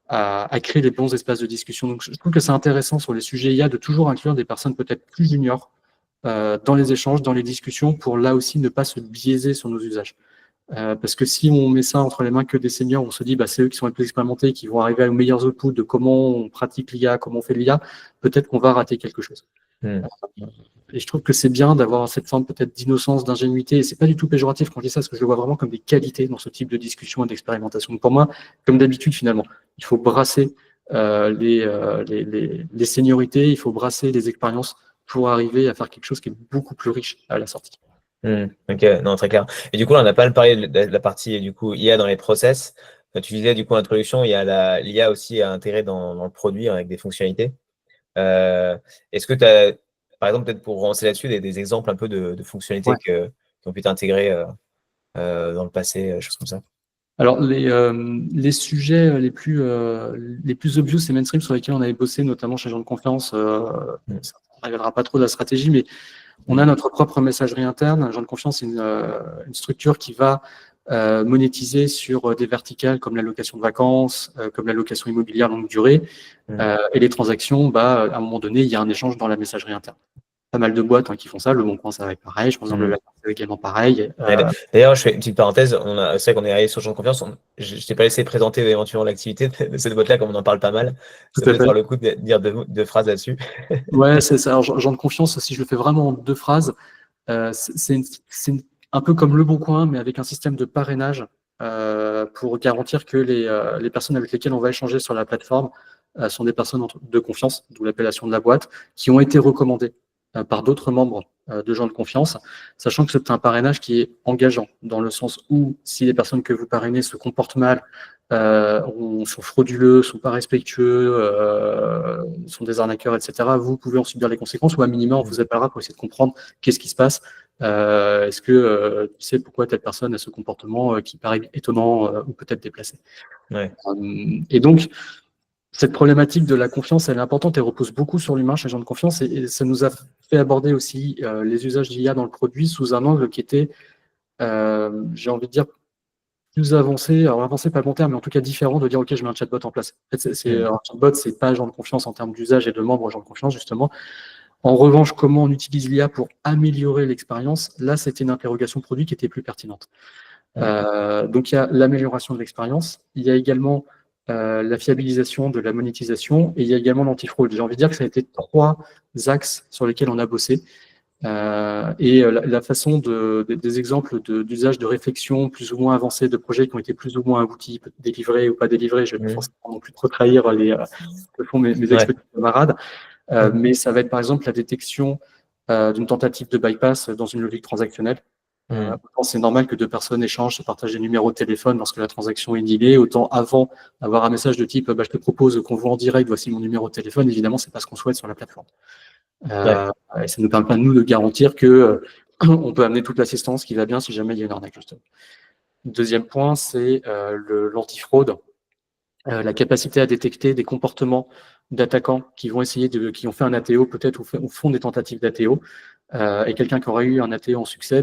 à créer les bons espaces de discussion. Donc, je trouve que c'est intéressant sur les sujets IA de toujours inclure des personnes peut-être plus juniors dans les échanges, dans les discussions, pour là aussi ne pas se biaiser sur nos usages. Parce que si on met ça entre les mains que des seniors, on se dit c'est eux qui sont les plus expérimentés, qui vont arriver aux meilleurs outputs de comment on pratique l'IA, comment on fait l'IA, peut-être qu'on va rater quelque chose. Et je trouve que c'est bien d'avoir cette forme peut-être d'innocence, d'ingénuité. Et c'est pas du tout péjoratif quand je dis ça, parce que je le vois vraiment comme des qualités dans ce type de discussion et d'expérimentation. Donc pour moi, comme d'habitude finalement, il faut brasser les seniorités, il faut brasser les expériences pour arriver à faire quelque chose qui est beaucoup plus riche à la sortie. Ok, non, très clair. Et du coup, là, on n'a pas parlé de la partie du coup IA dans les process. Tu disais du coup introduction, il y a l'IA aussi à intégrer dans le produit avec des fonctionnalités. Est-ce que tu as, par exemple, peut-être pour relancer là-dessus, des exemples un peu de fonctionnalités qui ont pu être intégrées dans le passé, choses comme ça? Alors, les sujets les plus obvious et mainstream sur lesquels on avait bossé, notamment chez Gens de Confiance, ça ne révélera pas trop de la stratégie, mais on a notre propre messagerie interne. Gens de Confiance, c'est une structure qui va monétiser sur des verticales comme la location de vacances, comme la location immobilière longue durée. Et les transactions, à un moment donné, il y a un échange dans la messagerie interne. Pas mal de boîtes qui font ça. Le Bon Coin, ça va être pareil. Je pense que le c'est également pareil. D'ailleurs, je fais une petite parenthèse. C'est vrai qu'on est arrivé sur Gens de Confiance. Je ne t'ai pas laissé présenter éventuellement l'activité de cette boîte-là, comme on en parle pas mal. Ça peut être le coup de dire deux phrases là-dessus. Ouais, c'est ça. Alors, Gens de Confiance, si je le fais vraiment en deux phrases, c'est un peu comme Le Bon Coin, mais avec un système de parrainage pour garantir que les personnes avec lesquelles on va échanger sur la plateforme sont des personnes de confiance, d'où l'appellation de la boîte, qui ont été recommandées par d'autres membres de Gens de Confiance, sachant que c'est un parrainage qui est engageant, dans le sens où si les personnes que vous parrainez se comportent mal, sont frauduleux, sont pas respectueux, sont des arnaqueurs, etc., vous pouvez en subir les conséquences, ou à minima, on vous appellera pour essayer de comprendre qu'est-ce qui se passe. Est-ce que tu sais pourquoi telle personne a ce comportement qui paraît étonnant ou peut-être déplacé? Et donc, cette problématique de la confiance, elle est importante et repose beaucoup sur l'humain chez Gens de Confiance, et ça nous a fait aborder aussi les usages d'IA dans le produit sous un angle qui était, j'ai envie de dire, plus avancé, alors avancé pas le bon terme, mais en tout cas différent de dire ok, je mets un chatbot en place. En fait, un chatbot, c'est pas Gens de Confiance en termes d'usage et de membres Gens de Confiance, justement. En revanche, comment on utilise l'IA pour améliorer l'expérience, là, c'était une interrogation produit qui était plus pertinente. Donc, il y a l'amélioration de l'expérience, il y a également la fiabilisation de la monétisation, et il y a également l'antifraude. J'ai envie de dire que ça a été 3 axes sur lesquels on a bossé. Et la façon des exemples d'usage de réflexion plus ou moins avancés, de projets qui ont été plus ou moins aboutis, délivrés ou pas délivrés, je ne vais pas forcément non plus trop trahir que font mes experts camarades, mais ça va être par exemple la détection d'une tentative de bypass dans une logique transactionnelle. Autant c'est normal que 2 personnes échangent, se partagent des numéros de téléphone lorsque la transaction est nihilée, autant avant avoir un message de type je te propose qu'on voit en direct, voici mon numéro de téléphone, évidemment, c'est pas ce qu'on souhaite sur la plateforme. Et ça nous permet pas, nous, de garantir que on peut amener toute l'assistance qui va bien si jamais il y a une arnaque, justement. Deuxième point, c'est l'antifraude, la capacité à détecter des comportements d'attaquants qui vont essayer qui ont fait un ATO peut-être ou font des tentatives d'ATO, et quelqu'un qui aura eu un ATO en succès,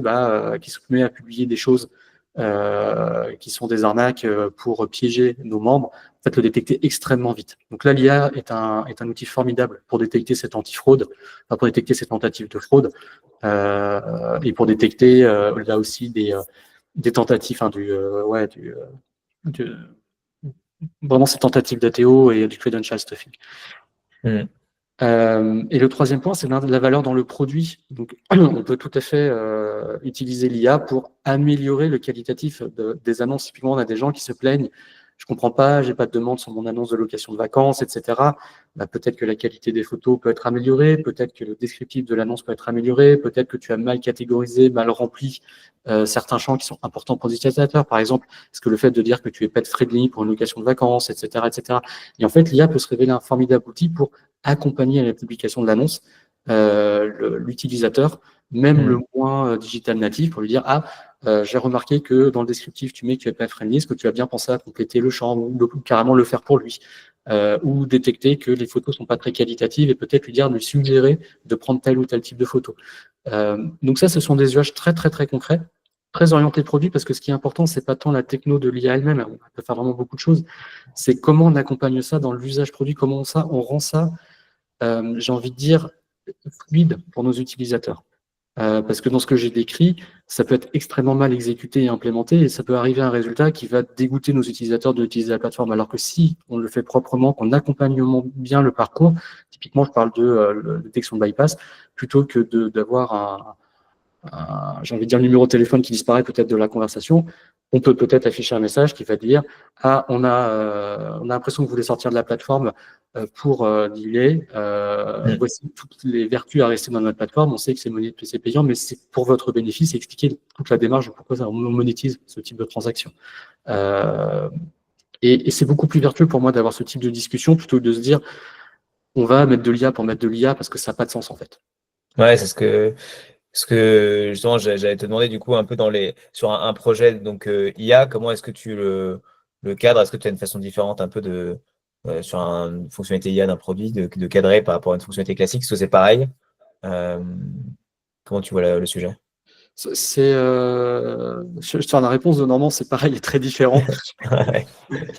qui se met à publier des choses qui sont des arnaques pour piéger nos membres, en fait, le détecter extrêmement vite. Donc là, l'IA est un outil formidable pour détecter cette antifraude, enfin, pour détecter ces tentatives de fraude, et pour détecter là aussi des tentatives, enfin, vraiment ces tentatives d'ATO et du credential stuffing. Mm. Et le troisième point, c'est la valeur dans le produit. Donc, on peut tout à fait utiliser l'IA pour améliorer le qualitatif des annonces. Typiquement, on a des gens qui se plaignent, je comprends pas, j'ai pas de demande sur mon annonce de location de vacances, etc. Bah, peut-être que la qualité des photos peut être améliorée, peut-être que le descriptif de l'annonce peut être amélioré, peut-être que tu as mal catégorisé, mal rempli certains champs qui sont importants pour les utilisateurs. Par exemple, est-ce que le fait de dire que tu es pet friendly pour une location de vacances, etc., etc. Et en fait, l'IA peut se révéler un formidable outil pour accompagner à la publication de l'annonce l'utilisateur, même le moins digital natif, pour lui dire j'ai remarqué que dans le descriptif tu mets que tu es pet friendly, est-ce que tu as bien pensé à compléter le champ ou carrément le faire pour lui, ou détecter que les photos sont pas très qualitatives et peut-être lui suggérer de prendre tel ou tel type de photo. Donc ça, ce sont des usages très très très concrets, très orientés produit, parce que ce qui est important, c'est pas tant la techno de l'IA elle-même, on peut faire vraiment beaucoup de choses, c'est comment on accompagne ça dans l'usage produit, comment on rend ça, j'ai envie de dire, fluide pour nos utilisateurs. Parce que dans ce que j'ai décrit, ça peut être extrêmement mal exécuté et implémenté, et ça peut arriver à un résultat qui va dégoûter nos utilisateurs de l'utiliser la plateforme. Alors que si on le fait proprement, qu'on accompagne bien le parcours, typiquement je parle de détection de bypass, plutôt que d'avoir j'ai envie de dire, le numéro de téléphone qui disparaît peut-être de la conversation, on peut peut-être afficher un message qui va dire on a l'impression que vous voulez sortir de la plateforme pour dealer. Voici toutes les vertus à rester dans notre plateforme. On sait que c'est payant, mais c'est pour votre bénéfice et expliquer toute la démarche de pourquoi on monétise ce type de transaction. Et c'est beaucoup plus vertueux pour moi d'avoir ce type de discussion plutôt que de se dire on va mettre de l'IA pour mettre de l'IA parce que ça n'a pas de sens en fait. Ouais, c'est ce que justement j'allais te demander du coup un peu sur un projet donc IA, comment est-ce que tu le cadres? Est-ce que tu as une façon différente un peu sur une fonctionnalité IA d'un produit de cadrer par rapport à une fonctionnalité classique? Est-ce que c'est pareil? Comment tu vois le sujet? La réponse de Normand, c'est pareil et très différent. Ouais.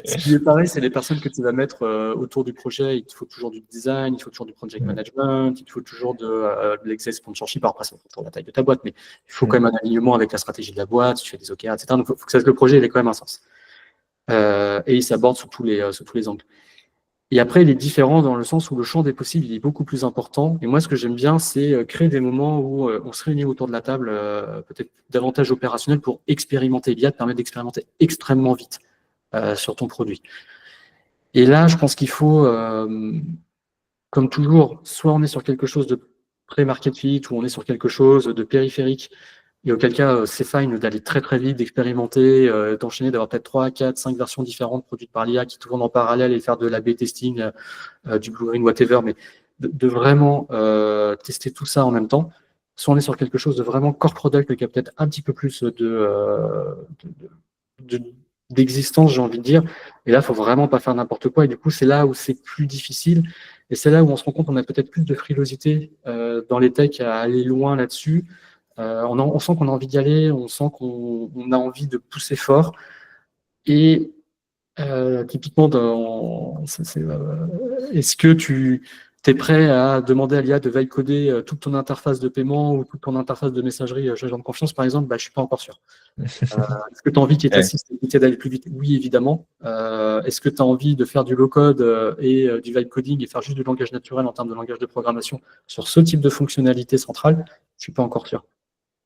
Ce qui est pareil, c'est les personnes que tu vas mettre autour du projet. Il te faut toujours du design, il te faut toujours du project management, il te faut toujours de l'excess sponsorship. Alors après, ça dépend de la taille de ta boîte, mais il faut quand même un alignement avec la stratégie de la boîte, si tu fais des OKR, etc. Donc, il faut que le projet ait quand même un sens. Et il s'aborde sous tous les angles. Et après, il est différent dans le sens où le champ des possibles il est beaucoup plus important. Et moi, ce que j'aime bien, c'est créer des moments où on se réunit autour de la table, peut-être davantage opérationnel, pour expérimenter. L'IA te permet d'expérimenter extrêmement vite sur ton produit. Et là, je pense qu'il faut, comme toujours, soit on est sur quelque chose de pré-market fit, ou on est sur quelque chose de périphérique, et auquel cas, c'est fine d'aller très très vite, d'expérimenter, d'enchaîner, d'avoir peut-être 3, 4, 5 versions différentes produites par l'IA qui tournent en parallèle et faire de l'A/B testing, du blue green, whatever, mais de vraiment tester tout ça en même temps. Soit on est sur quelque chose de vraiment core product qui a peut-être un petit peu plus d'existence, j'ai envie de dire. Et là, il faut vraiment pas faire n'importe quoi. Et du coup, c'est là où c'est plus difficile. Et c'est là où on se rend compte qu'on a peut-être plus de frilosité dans les techs à aller loin là-dessus. On sent qu'on a envie d'y aller, on sent qu'on a envie de pousser fort. Et typiquement, est-ce que tu es prêt à demander à l'IA de valide coder toute ton interface de paiement ou toute ton interface de messagerie agent de confiance, par exemple? Je ne suis pas encore sûr. Est-ce que tu as envie qu'il t'assiste et qu'il t'aide à aller plus vite? Oui, évidemment. Est-ce que tu as envie de faire du low-code et du valide coding et faire juste du langage naturel en termes de langage de programmation sur ce type de fonctionnalité centrale? Je ne suis pas encore sûr.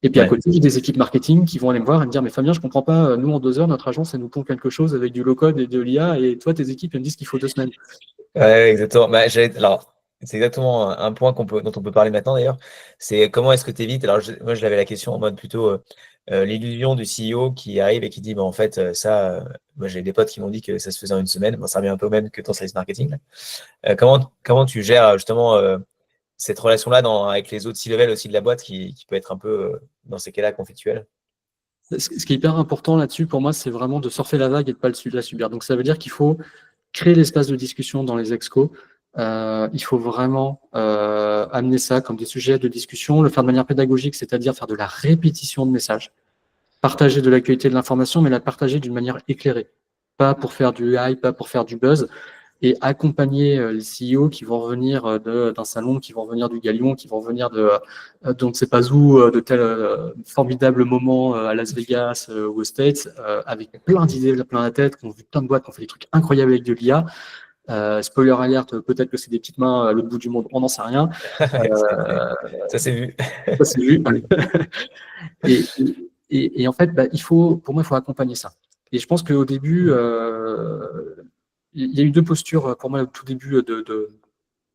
Et puis à côté, j'ai des équipes marketing qui vont aller me voir et me dire mais Fabien, je ne comprends pas, nous en 2 heures, notre agence, elle nous pond quelque chose avec du low-code et de l'IA, et toi, tes équipes, elles me disent qu'il faut 2 semaines. Ouais, exactement. Alors, c'est exactement un point dont on peut parler maintenant d'ailleurs. C'est comment est-ce que tu évites. Alors, moi, je l'avais la question en mode plutôt l'illusion du CEO qui arrive et qui dit en fait, moi j'ai des potes qui m'ont dit que ça se faisait en 1 semaine. Bon, ça revient un peu au même que ton service marketing. Comment tu gères justement cette relation-là avec les autres C-level aussi de la boîte qui peut être un peu dans ces cas-là conflictuel? Ce qui est hyper important là-dessus, pour moi, c'est vraiment de surfer la vague et de ne pas la subir. Donc, ça veut dire qu'il faut créer l'espace de discussion dans les excos. Il faut vraiment amener ça comme des sujets de discussion, le faire de manière pédagogique, c'est-à-dire faire de la répétition de messages. partager de l'actualité de l'information, mais la partager d'une manière éclairée. Pas pour faire du hype, pas pour faire du buzz, et accompagner les CEO qui vont revenir d'un salon, qui vont revenir du Galion, qui vont revenir de on ne sait pas où, de tel formidable moment à Las Vegas ou aux States, avec plein d'idées, plein la tête, qui ont vu plein de boîtes, qui ont fait des trucs incroyables avec de l'IA. Spoiler alert, peut-être que c'est des petites mains à l'autre bout du monde, on n'en sait rien. Ça c'est vu. Ça c'est vu. Et en fait, pour moi, il faut accompagner ça. Et je pense qu'au début, il y a eu deux postures pour moi au tout début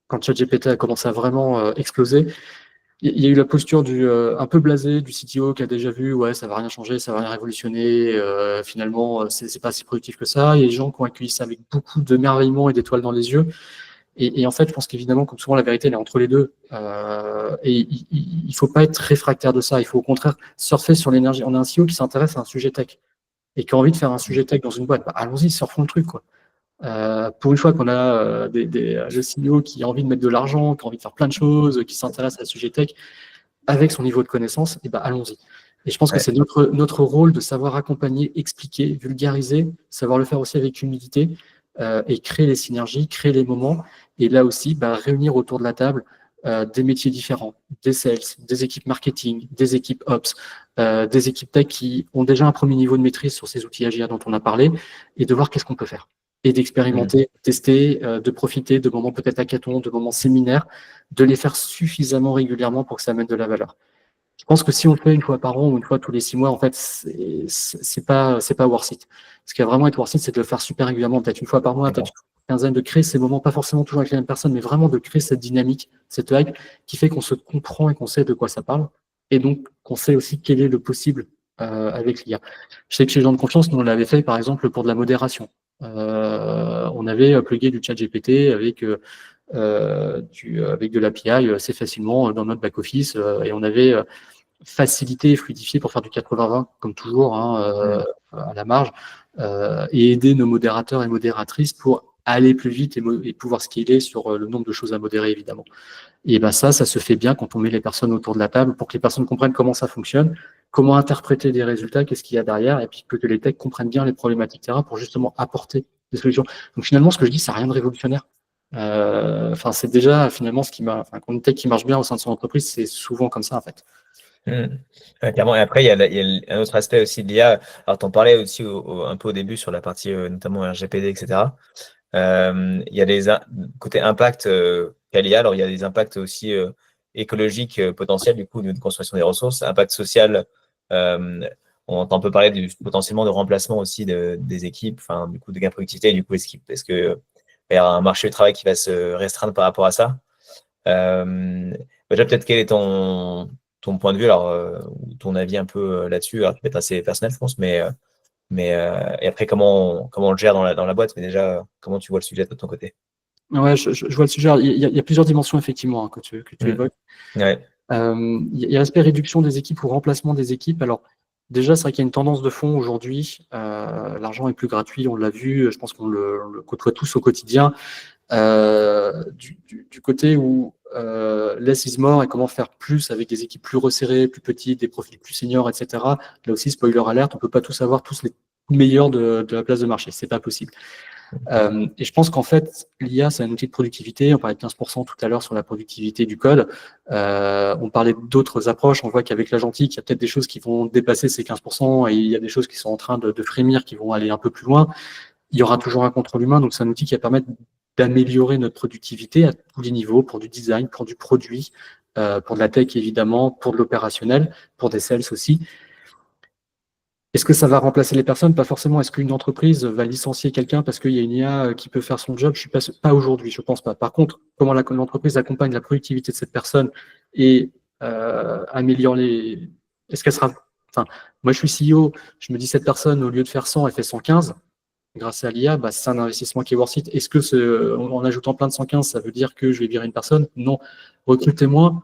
quand ChatGPT a commencé à vraiment exploser. Il y a eu la posture un peu blasé du CTO qui a déjà vu, ouais, ça va rien changer, ça va rien révolutionner, finalement, c'est pas si productif que ça. Il y a des gens qui ont accueilli ça avec beaucoup de merveillement et d'étoiles dans les yeux. Et en fait, je pense qu'évidemment, comme souvent, la vérité, elle est entre les deux. Et il ne faut pas être réfractaire de ça. Il faut au contraire surfer sur l'énergie. On a un CEO qui s'intéresse à un sujet tech et qui a envie de faire un sujet tech dans une boîte. Allons-y, surfons le truc, quoi. Pour une fois qu'on a le CEO qui a envie de mettre de l'argent, qui a envie de faire plein de choses, qui s'intéresse à un sujet tech avec son niveau de connaissance, et allons-y. Et je pense que c'est notre rôle de savoir accompagner, expliquer, vulgariser, savoir le faire aussi avec humilité et créer les synergies, créer les moments. Et là aussi, réunir autour de la table des métiers différents, des sales, des équipes marketing, des équipes ops, des équipes tech qui ont déjà un premier niveau de maîtrise sur ces outils AGA dont on a parlé, et de voir qu'est-ce qu'on peut faire. Et d'expérimenter, tester, de profiter de moments peut-être hackathon, de moments séminaires, de les faire suffisamment régulièrement pour que ça amène de la valeur. Je pense que si on le fait une fois par an ou une fois tous les 6 mois, en fait, c'est pas worth it. Ce qui va vraiment être worth it, c'est de le faire super régulièrement, peut-être une fois par mois, peut-être une quinzaine, de créer ces moments, pas forcément toujours avec les mêmes personnes, mais vraiment de créer cette dynamique, cette hype qui fait qu'on se comprend et qu'on sait de quoi ça parle, et donc qu'on sait aussi quel est le possible avec l'IA. Je sais que chez les gens de confiance, nous on l'avait fait par exemple pour de la modération. On avait plugué du chat GPT avec de l'API assez facilement dans notre back-office et on avait facilité et fluidifié pour faire du 80-20 comme toujours à la marge et aider nos modérateurs et modératrices pour aller plus vite et pouvoir scaler sur le nombre de choses à modérer évidemment. Et ça se fait bien quand on met les personnes autour de la table pour que les personnes comprennent comment ça fonctionne, comment interpréter des résultats, qu'est-ce qu'il y a derrière, et puis que les techs comprennent bien les problématiques, etc., pour justement apporter des solutions. Donc finalement, ce que je dis, c'est rien de révolutionnaire. C'est déjà finalement ce qui quand une tech qui marche bien au sein de son entreprise, c'est souvent comme ça en fait. Clairement. Et après, il y a un autre aspect aussi de l'IA. Alors, tu en parlais aussi un peu au début sur la partie notamment RGPD, etc. Il y a des côté impact qu'a l'IA. Alors, il y a des impacts aussi écologiques potentiels, du coup, de construction des ressources, impact social. On entend un peu parler potentiellement de remplacement aussi des équipes, du coup, de gain de productivité. Du coup, est-ce que il y aura un marché du travail qui va se restreindre par rapport à ça? Déjà, peut-être quel est ton point de vue, alors, ton avis un peu là-dessus, alors qui peut être assez personnel, je pense, mais et après, comment on le gère dans la boîte, mais déjà, comment tu vois le sujet de ton côté? Ouais, je vois le sujet. Il y a plusieurs dimensions, effectivement, que tu évoques. Ouais. Il y a l'aspect réduction des équipes ou remplacement des équipes. Alors, déjà, c'est vrai qu'il y a une tendance de fond aujourd'hui. L'argent est plus gratuit, on l'a vu. Je pense qu'on le côtoie tous au quotidien. Du côté où less is more et comment faire plus avec des équipes plus resserrées, plus petites, des profils plus seniors, etc. Là aussi, spoiler alert, on peut pas tous avoir tous les meilleurs de la place de marché. C'est pas possible. Et je pense qu'en fait, l'IA, c'est un outil de productivité. On parlait de 15% tout à l'heure sur la productivité du code. On parlait d'autres approches. On voit qu'avec l'agentique, il y a peut-être des choses qui vont dépasser ces 15% et il y a des choses qui sont en train de frémir, qui vont aller un peu plus loin. Il y aura toujours un contrôle humain. Donc, c'est un outil qui va permettre d'améliorer notre productivité à tous les niveaux, pour du design, pour du produit, pour de la tech, évidemment, pour de l'opérationnel, pour des sales aussi. Est-ce que ça va remplacer les personnes? Pas forcément. Est-ce qu'une entreprise va licencier quelqu'un parce qu'il y a une IA qui peut faire son job? Je suis pas aujourd'hui, je pense pas. Par contre, comment l'entreprise accompagne la productivité de cette personne et améliore les... Est-ce qu'elle sera... moi, je suis CEO, je me dis cette personne, au lieu de faire 100, elle fait 115. Grâce à l'IA, c'est un investissement qui est worth it. Est-ce que en ajoutant plein de 115, ça veut dire que je vais virer une personne? Non. Recruter moins?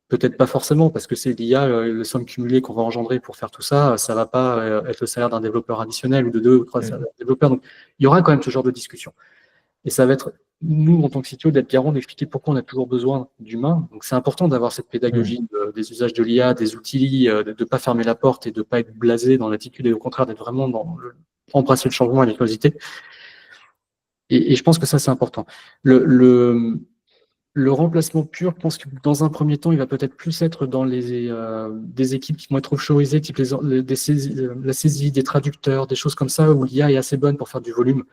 Peut-être pas forcément, parce que c'est l'IA, le somme cumulée qu'on va engendrer pour faire tout ça, ça va pas être le salaire d'un développeur additionnel ou de 2 ou 3 développeurs. Donc, il y aura quand même ce genre de discussion. Et ça va être nous, en tant que CTO, d'être garant, d'expliquer pourquoi on a toujours besoin d'humains. Donc, c'est important d'avoir cette pédagogie des usages de l'IA, des outils, de ne pas fermer la porte et de ne pas être blasé dans l'attitude et au contraire d'être vraiment embrasser le changement et la curiosité. Et je pense que ça, c'est important. Le remplacement pur, je pense que dans un premier temps, il va peut-être plus être dans des équipes qui vont être offshoreisées, type la saisie, des traducteurs, des choses comme ça, où l'IA est assez bonne pour faire du volume.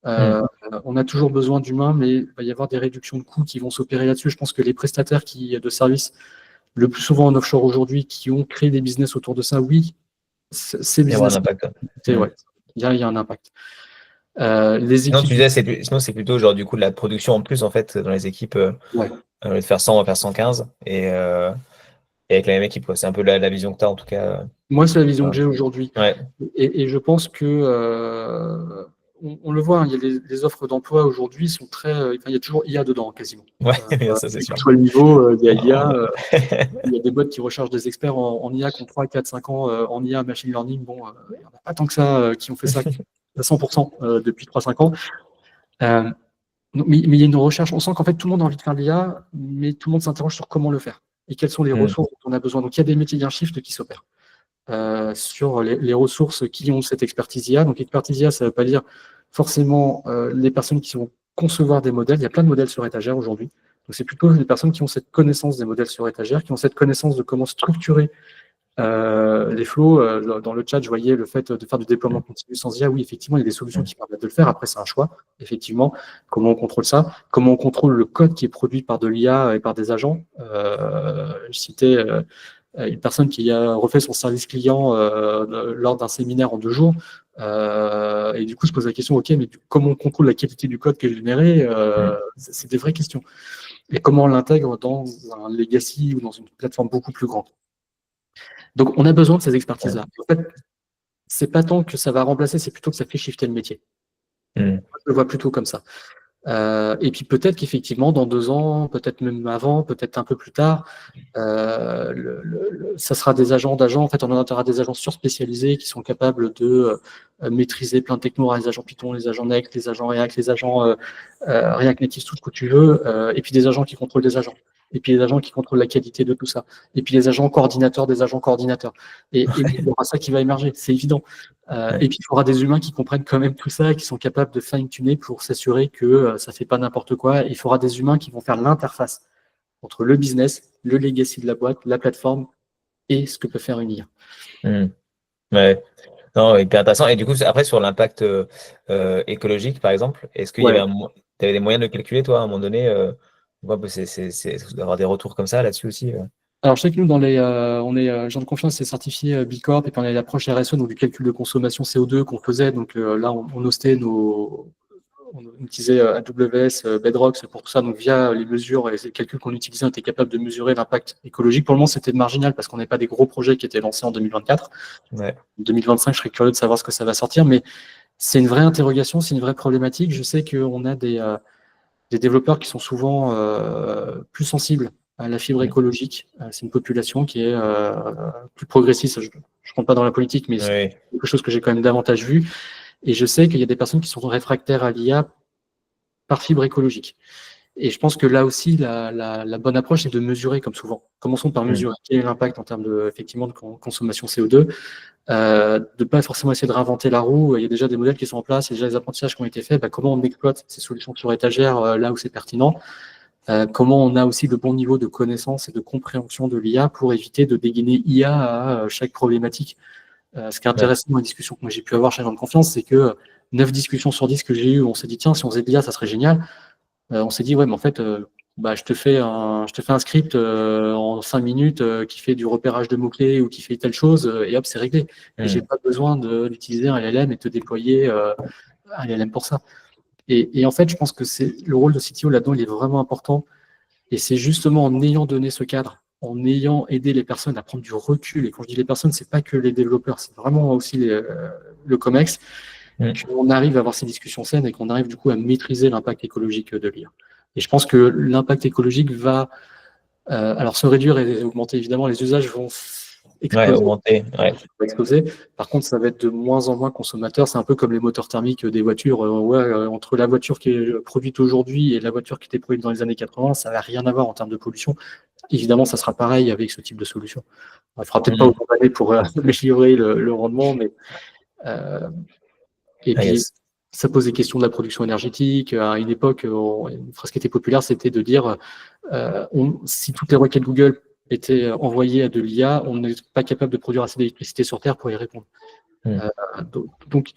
On a toujours besoin d'humains, mais il va y avoir des réductions de coûts qui vont s'opérer là-dessus. Je pense que les prestataires de services, le plus souvent en offshore aujourd'hui, qui ont créé des business autour de ça, oui, ces Il y aura un business, impact. ouais, il y a un impact. Sinon, tu disais, sinon, c'est plutôt genre du coup de la production en plus, en fait, dans les équipes. Ouais. Au lieu de faire 100, on va faire 115. Et avec la même équipe, quoi. C'est un peu la vision que tu as, en tout cas. Moi, c'est la vision que j'ai aujourd'hui. Ouais. Et je pense que on le voit, hein, il y a les offres d'emploi aujourd'hui sont très. Il y a toujours IA dedans, quasiment. Ouais, ça c'est Quel sûr. que soit le niveau, il y a IA. Il y a des bots qui recherchent des experts en IA qui ont 3, 4, 5 ans en IA, machine learning. Bon, il n'y en a pas tant que ça qui ont fait ça à 100% depuis 3-5 ans. Mais il y a une recherche. On sent qu'en fait, tout le monde a envie de faire de l'IA, mais tout le monde s'interroge sur comment le faire et quelles sont les ressources dont on a besoin. Donc, il y a des métiers, il y a un shift qui s'opère sur les ressources qui ont cette expertise IA. Donc, expertise IA, ça ne veut pas dire forcément les personnes qui vont concevoir des modèles. Il y a plein de modèles sur étagère aujourd'hui. Donc, c'est plutôt les personnes qui ont cette connaissance des modèles sur étagère, qui ont cette connaissance de comment structurer les flows. Dans le chat, je voyais le fait de faire du déploiement continu sans IA. Oui, effectivement, il y a des solutions qui permettent de le faire. Après, c'est un choix, effectivement. Comment on contrôle ça? Comment on contrôle le code qui est produit par de l'IA et par des agents? Je citais une personne qui a refait son service client lors d'un séminaire en 2 jours. Et du coup, je pose la question, OK, mais comment on contrôle la qualité du code qui est généré? C'est des vraies questions. Et comment on l'intègre dans un legacy ou dans une plateforme beaucoup plus grande? Donc, on a besoin de ces expertises-là. En fait, c'est pas tant que ça va remplacer, c'est plutôt que ça fait shifter le métier. Je le vois plutôt comme ça. Et puis peut-être qu'effectivement, dans 2 ans, peut-être même avant, peut-être un peu plus tard, ça sera des agents d'agents. En fait, on aura des agents surspécialisés qui sont capables de maîtriser plein de technos, les agents Python, les agents Next, les agents React, les agents React Native, tout ce que tu veux, et puis des agents qui contrôlent des agents. Et puis les agents qui contrôlent la qualité de tout ça. Et puis les agents coordinateurs des agents coordinateurs. Et il y aura ça qui va émerger, c'est évident. Et puis il faudra des humains qui comprennent quand même tout ça et qui sont capables de fine-tuner pour s'assurer que ça ne fait pas n'importe quoi. Et il faudra des humains qui vont faire l'interface entre le business, le legacy de la boîte, la plateforme et ce que peut faire une IA. Ouais. Non, hyper intéressant. Et du coup, après, sur l'impact écologique, par exemple, est-ce qu'il y avait tu avais des moyens de calculer, toi, à un moment donné c'est d'avoir des retours comme ça là-dessus aussi Alors, je sais que nous, on est gens de confiance, c'est certifié B Corp, et puis on a l'approche RSE, donc du calcul de consommation CO2 qu'on faisait. Donc là, on hostait on utilisait AWS, Bedrock pour tout ça. Donc via les mesures et les calculs qu'on utilisait, on était capable de mesurer l'impact écologique. Pour le moment, c'était marginal parce qu'on n'avait pas des gros projets qui étaient lancés en 2024. En 2025, je serais curieux de savoir ce que ça va sortir, mais c'est une vraie interrogation, c'est une vraie problématique. Je sais qu'on a des développeurs qui sont souvent plus sensibles à la fibre écologique. C'est une population qui est plus progressiste. Je ne rentre pas dans la politique, mais c'est quelque chose que j'ai quand même davantage vu. Et je sais qu'il y a des personnes qui sont réfractaires à l'IA par fibre écologique. Et je pense que là aussi, la bonne approche, c'est de mesurer, comme souvent. Commençons par mesurer quel est l'impact en termes effectivement, de consommation CO2. De ne pas forcément essayer de réinventer la roue. Il y a déjà des modèles qui sont en place, il y a déjà des apprentissages qui ont été faits. Comment on exploite ces solutions sur étagère là où c'est pertinent. Comment on a aussi de bons niveaux de connaissance et de compréhension de l'IA pour éviter de dégainer IA à chaque problématique. Ce qui est intéressant dans les discussions que moi j'ai pu avoir chez Gens de Confiance, c'est que 9 discussions sur 10 que j'ai eues, on s'est dit, tiens, si on faisait de l'IA, ça serait génial. On s'est dit, ouais, mais en fait, je te fais un script en 5 minutes qui fait du repérage de mots-clés ou qui fait telle chose, et hop, c'est réglé. Et j'ai pas besoin d'utiliser un LLM et de te déployer un LLM pour ça. Et en fait, je pense que le rôle de CTO là-dedans, il est vraiment important. Et c'est justement en ayant donné ce cadre, en ayant aidé les personnes à prendre du recul, et quand je dis les personnes, c'est pas que les développeurs, c'est vraiment aussi le COMEX, qu'on arrive à avoir ces discussions saines et qu'on arrive du coup à maîtriser l'impact écologique de l'IA. Et je pense que l'impact écologique va alors se réduire et augmenter, évidemment, les usages vont augmenter. Ouais. Exploser. Par contre, ça va être de moins en moins consommateur. C'est un peu comme les moteurs thermiques des voitures. Entre la voiture qui est produite aujourd'hui et la voiture qui était produite dans les années 80, ça n'a rien à voir en termes de pollution. Évidemment, ça sera pareil avec ce type de solution. Il ne fera peut-être pas autant d'années pour améliorer le rendement, mais et puis ça pose des questions de la production énergétique. À une époque, une phrase qui était populaire, c'était de dire si toutes les requêtes Google étaient envoyées à de l'IA, on n'est pas capable de produire assez d'électricité sur Terre pour y répondre. Donc,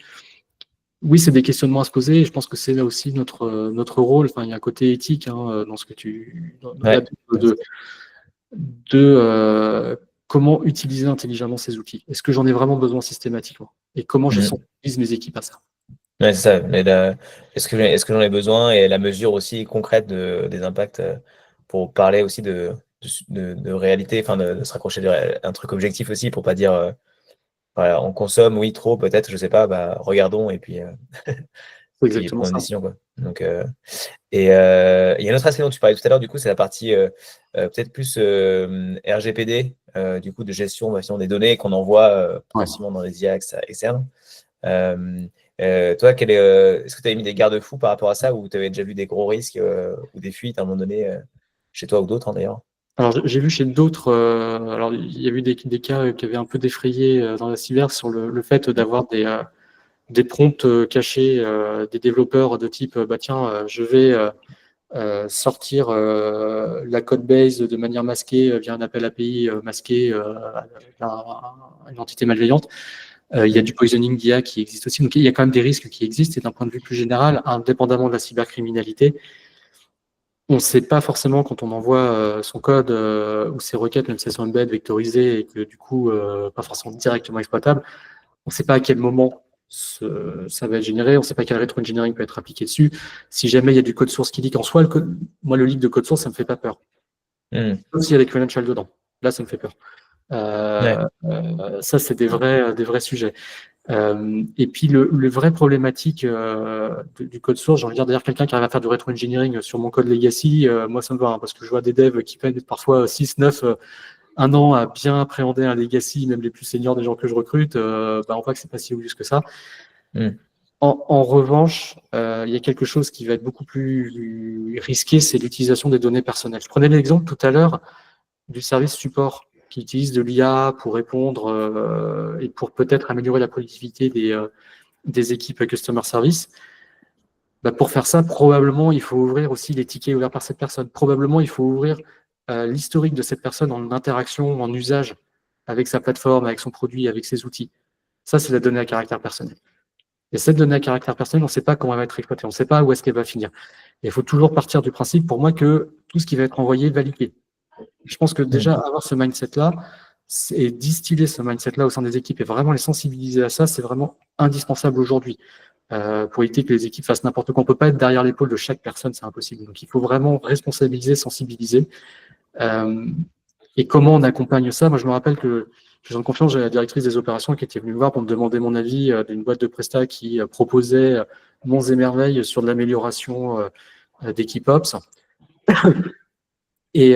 oui, c'est des questionnements à se poser. Et je pense que c'est là aussi notre rôle. Enfin, il y a un côté éthique dans ce que comment utiliser intelligemment ces outils. Est-ce que j'en ai vraiment besoin systématiquement? Et comment je sensibilise mes équipes à ça? Ouais, c'est ça. Mais est-ce que j'en ai besoin et la mesure aussi concrète des impacts pour parler aussi de réalité, enfin de se raccrocher à un truc objectif aussi pour pas dire voilà, on consomme, oui, trop, peut-être, je sais pas, bah regardons et puis, puis prenons une décision, quoi. Donc, et il y a un autre aspect dont tu parlais tout à l'heure, du coup, c'est la partie peut-être plus RGPD, du coup, de gestion des données qu'on envoie potentiellement dans les IA externes. Toi, est-ce que tu avais mis des garde-fous par rapport à ça ou tu avais déjà vu des gros risques ou des fuites à un moment donné chez toi ou d'autres d'ailleurs? Alors, j'ai vu chez d'autres, alors il y a eu des cas qui avaient un peu défrayé dans la cyber sur le fait d'avoir des prompts cachés des développeurs de type bah tiens, je vais sortir la code base de manière masquée via un appel API masqué à une entité malveillante. Il y a du poisoning d'IA qui existe aussi. Donc, il y a quand même des risques qui existent. Et d'un point de vue plus général, indépendamment de la cybercriminalité, on ne sait pas forcément quand on envoie son code ou ses requêtes, même si elles sont embed, vectorisées et que du coup, pas forcément directement exploitables, on ne sait pas à quel moment ça va être généré, on ne sait pas quel rétro-engineering peut être appliqué dessus. Si jamais il y a du code source qui leak en soi, moi, le leak de code source, ça ne me fait pas peur. Sauf s'il y a des credentials dedans. Là, ça me fait peur. Ça, c'est des vrais sujets. Et puis, le vrai problématique du code source, j'ai envie de dire, d'ailleurs, quelqu'un qui arrive à faire du rétro-engineering sur mon code legacy, moi, ça me va, parce que je vois des devs qui prennent parfois 6, 9, 1 an à bien appréhender un legacy, même les plus seniors des gens que je recrute, on voit que c'est pas si obvious que ça. En revanche, il y a quelque chose qui va être beaucoup plus risqué, c'est l'utilisation des données personnelles. Je prenais l'exemple tout à l'heure du service support qui utilise de l'IA pour répondre et pour peut-être améliorer la productivité des équipes customer service. Pour faire ça, probablement, il faut ouvrir aussi les tickets ouverts par cette personne. Probablement, il faut ouvrir l'historique de cette personne en interaction, en usage avec sa plateforme, avec son produit, avec ses outils. Ça, c'est la donnée à caractère personnel. Et cette donnée à caractère personnel, on ne sait pas comment elle va être exploitée, on ne sait pas où est-ce qu'elle va finir. Et il faut toujours partir du principe, pour moi, que tout ce qui va être envoyé va liquer. Je pense que déjà, avoir ce mindset-là et distiller ce mindset-là au sein des équipes et vraiment les sensibiliser à ça, c'est vraiment indispensable aujourd'hui pour éviter que les équipes fassent n'importe quoi. On ne peut pas être derrière l'épaule de chaque personne, c'est impossible. Donc, il faut vraiment responsabiliser, sensibiliser. Et comment on accompagne ça? Moi, je me rappelle que j'ai en confiance, j'ai la directrice des opérations qui était venue me voir pour me demander mon avis d'une boîte de prestat qui proposait monts et merveilles sur de l'amélioration d'équipe Ops. Et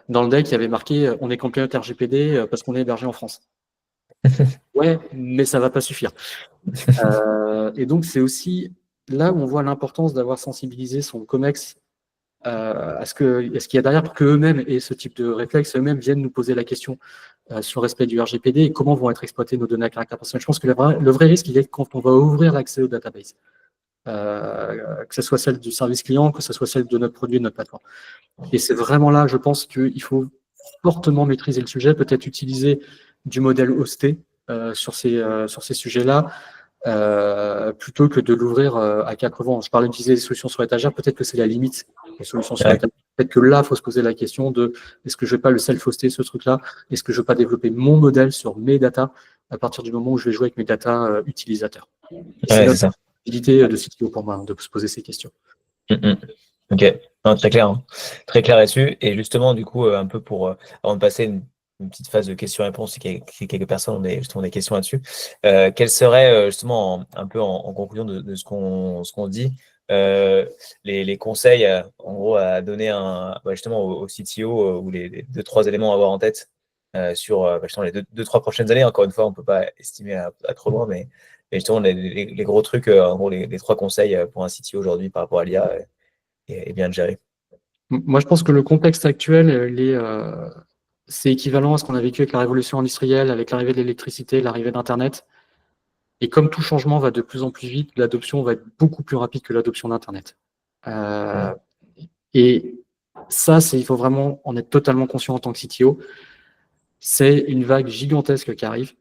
dans le deck, il y avait marqué on est compliant RGPD parce qu'on est hébergé en France. Ouais, mais ça ne va pas suffire. Et donc, c'est aussi là où on voit l'importance d'avoir sensibilisé son COMEX à ce qu'il y a derrière pour qu'eux-mêmes aient ce type de réflexe, eux-mêmes viennent nous poser la question sur le respect du RGPD et comment vont être exploitées nos données à caractère personnel. Je pense que le vrai risque, il est quand on va ouvrir l'accès aux databases. Que ce soit celle du service client, que ce soit celle de notre produit, de notre plateforme. Et c'est vraiment là, je pense qu'il faut fortement maîtriser le sujet, peut-être utiliser du modèle hosté sur ces sujets-là, plutôt que de l'ouvrir à 4 vents. Je parlais d'utiliser des solutions sur étagère, peut-être que c'est la limite des solutions sur étagère. Peut-être que là, il faut se poser la question de est-ce que je ne vais pas le self-hoster, ce truc-là? Est-ce que je ne vais pas développer mon modèle sur mes datas à partir du moment où je vais jouer avec mes datas utilisateurs? C'est notre possibilité de CTO pour moi, de se poser ces questions. Ok, non, très clair. Très clair là-dessus. Et justement, du coup, un peu avant de passer une petite phase de questions-réponses, si quelques personnes ont justement des questions là-dessus. Quels seraient justement un peu en conclusion de ce qu'on dit, les conseils en gros à donner justement au CTO ou les 2-3 éléments à avoir en tête sur justement les 2-3 prochaines années. Encore une fois, on ne peut pas estimer à trop loin, mais justement, les gros trucs, en gros, les 3 conseils pour un CTO aujourd'hui par rapport à l'IA est bien géré. Moi, je pense que le contexte actuel, c'est équivalent à ce qu'on a vécu avec la révolution industrielle, avec l'arrivée de l'électricité, l'arrivée d'Internet. Et comme tout changement va de plus en plus vite, l'adoption va être beaucoup plus rapide que l'adoption d'Internet. Et ça, il faut vraiment en être totalement conscient en tant que CTO. C'est une vague gigantesque qui arrive.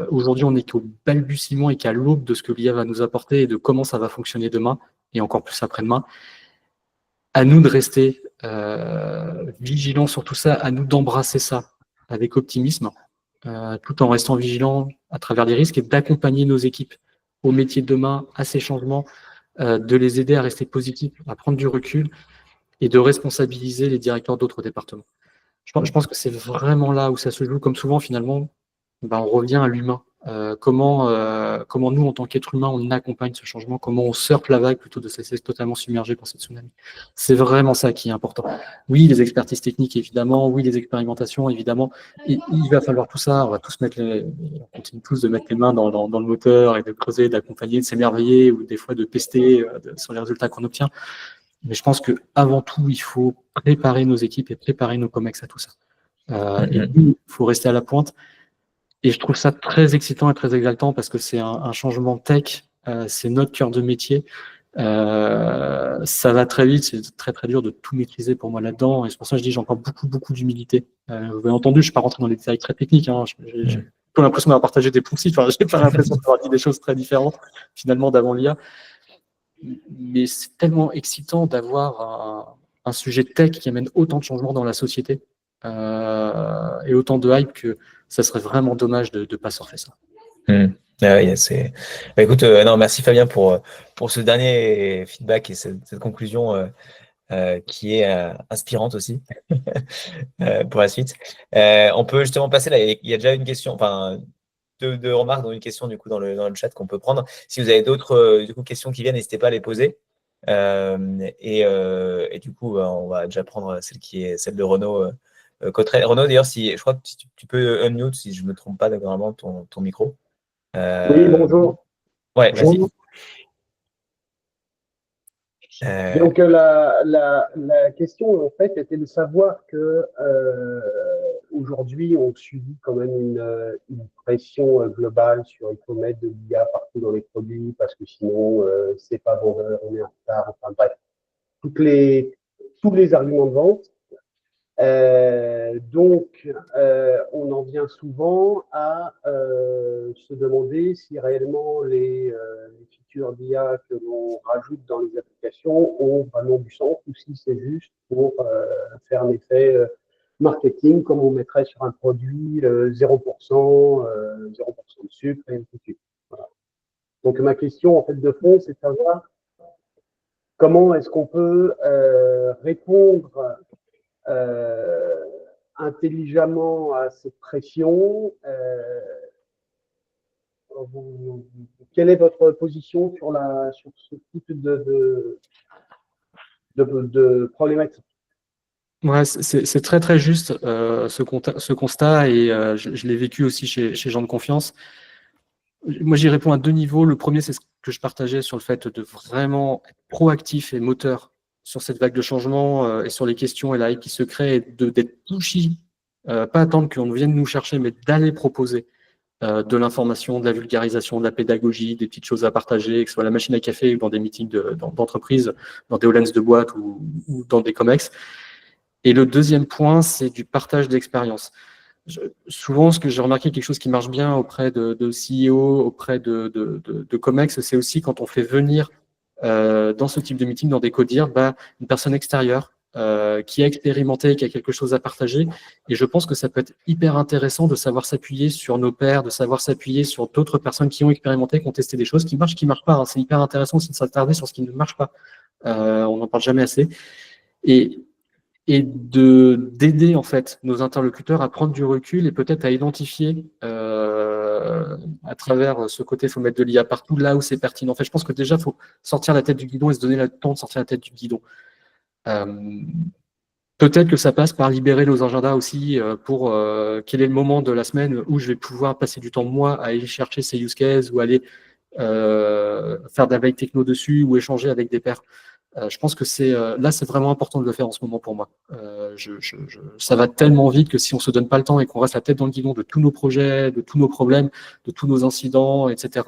Aujourd'hui, on n'est qu'au balbutiement et qu'à l'aube de ce que l'IA va nous apporter et de comment ça va fonctionner demain, et encore plus après-demain. À nous de rester vigilants sur tout ça, à nous d'embrasser ça avec optimisme, tout en restant vigilants à travers les risques et d'accompagner nos équipes au métier de demain, à ces changements, de les aider à rester positifs, à prendre du recul et de responsabiliser les directeurs d'autres départements. Je pense que c'est vraiment là où ça se joue. Comme souvent, finalement, on revient à l'humain. Comment nous, en tant qu'être humain, on accompagne ce changement, comment on surfe la vague plutôt de se laisser totalement submerger par cette tsunami. C'est vraiment ça qui est important. Oui, les expertises techniques, évidemment. Oui, les expérimentations, évidemment. Et il va falloir tout ça. On va tous on continue tous de mettre les mains dans le moteur et de creuser, d'accompagner, de s'émerveiller ou des fois de pester sur les résultats qu'on obtient. Mais je pense qu'avant tout, il faut préparer nos équipes et préparer nos COMEX à tout ça. Et il faut rester à la pointe. Et je trouve ça très excitant et très exaltant parce que c'est un changement tech, c'est notre cœur de métier. Ça va très vite, c'est très très dur de tout maîtriser pour moi là-dedans. Et c'est pour ça que je dis j'ai encore beaucoup d'humilité. Vous avez entendu, je ne suis pas rentré dans les détails très techniques. J'ai plutôt l'impression d'avoir partagé des poncifs. Je n'ai pas l'impression d'avoir dit des choses très différentes finalement d'avant l'IA. Mais c'est tellement excitant d'avoir un sujet tech qui amène autant de changements dans la société et autant de hype que ça serait vraiment dommage de ne pas surfer ça. Écoute, non, merci Fabien pour ce dernier feedback et cette conclusion qui est inspirante aussi pour la suite. On peut justement passer là, il y a déjà une question, enfin deux remarques dans une question du coup dans le chat qu'on peut prendre. Si vous avez d'autres questions qui viennent, n'hésitez pas à les poser. Et du coup, on va déjà prendre celle de Renaud. Renaud, d'ailleurs, je crois que tu peux unmute si je ne me trompe pas normalement ton micro. Oui, bonjour. Ouais, vas-y. Donc la question en fait était de savoir que aujourd'hui on subit quand même une pression globale sur il faut mettre de l'IA partout dans les produits parce que sinon c'est pas vendeur, on est en retard, enfin bref, tous les arguments de vente. Donc, on en vient souvent à se demander si réellement les features d'IA que l'on rajoute dans les applications ont vraiment du sens ou si c'est juste pour faire un effet marketing comme on mettrait sur un produit 0%, 0% de sucre et ainsi de suite. Voilà. Donc, ma question en fait de fond, c'est de savoir comment est-ce qu'on peut répondre intelligemment à cette pression. Quelle est votre position sur ce type de problématique? Ouais, c'est très très juste ce constat et je l'ai vécu aussi chez Gens de Confiance. Moi, j'y réponds à 2 niveaux. Le premier, c'est ce que je partageais sur le fait de vraiment être proactif et moteur sur cette vague de changement et sur les questions et la hype qui se crée, et d'être pushy, pas attendre qu'on vienne nous chercher, mais d'aller proposer de l'information, de la vulgarisation, de la pédagogie, des petites choses à partager, que ce soit à la machine à café ou dans des meetings d'entreprise, dans des Hollands de boîte ou dans des COMEX. Et le deuxième point, c'est du partage d'expérience. Souvent, ce que j'ai remarqué, quelque chose qui marche bien auprès de CEO, auprès de COMEX, c'est aussi quand on fait venir dans ce type de meeting, dans des CODIR, une personne extérieure qui a expérimenté, qui a quelque chose à partager. Et je pense que ça peut être hyper intéressant de savoir s'appuyer sur nos pairs, de savoir s'appuyer sur d'autres personnes qui ont expérimenté, qui ont testé des choses qui marchent, qui ne marchent pas. C'est hyper intéressant aussi de s'attarder sur ce qui ne marche pas. On n'en parle jamais assez. Et d'aider en fait nos interlocuteurs à prendre du recul et peut-être à identifier à travers ce côté, il faut mettre de l'IA partout, là où c'est pertinent. En fait, je pense que déjà, il faut sortir la tête du guidon et se donner le temps de sortir la tête du guidon. Peut-être que ça passe par libérer nos agendas aussi pour quel est le moment de la semaine où je vais pouvoir passer du temps, moi, à aller chercher ces use cases ou aller faire de la veille techno dessus ou échanger avec des pairs. Je pense que là, c'est vraiment important de le faire en ce moment pour moi. Ça va tellement vite que si on se donne pas le temps et qu'on reste la tête dans le guidon de tous nos projets, de tous nos problèmes, de tous nos incidents, etc.,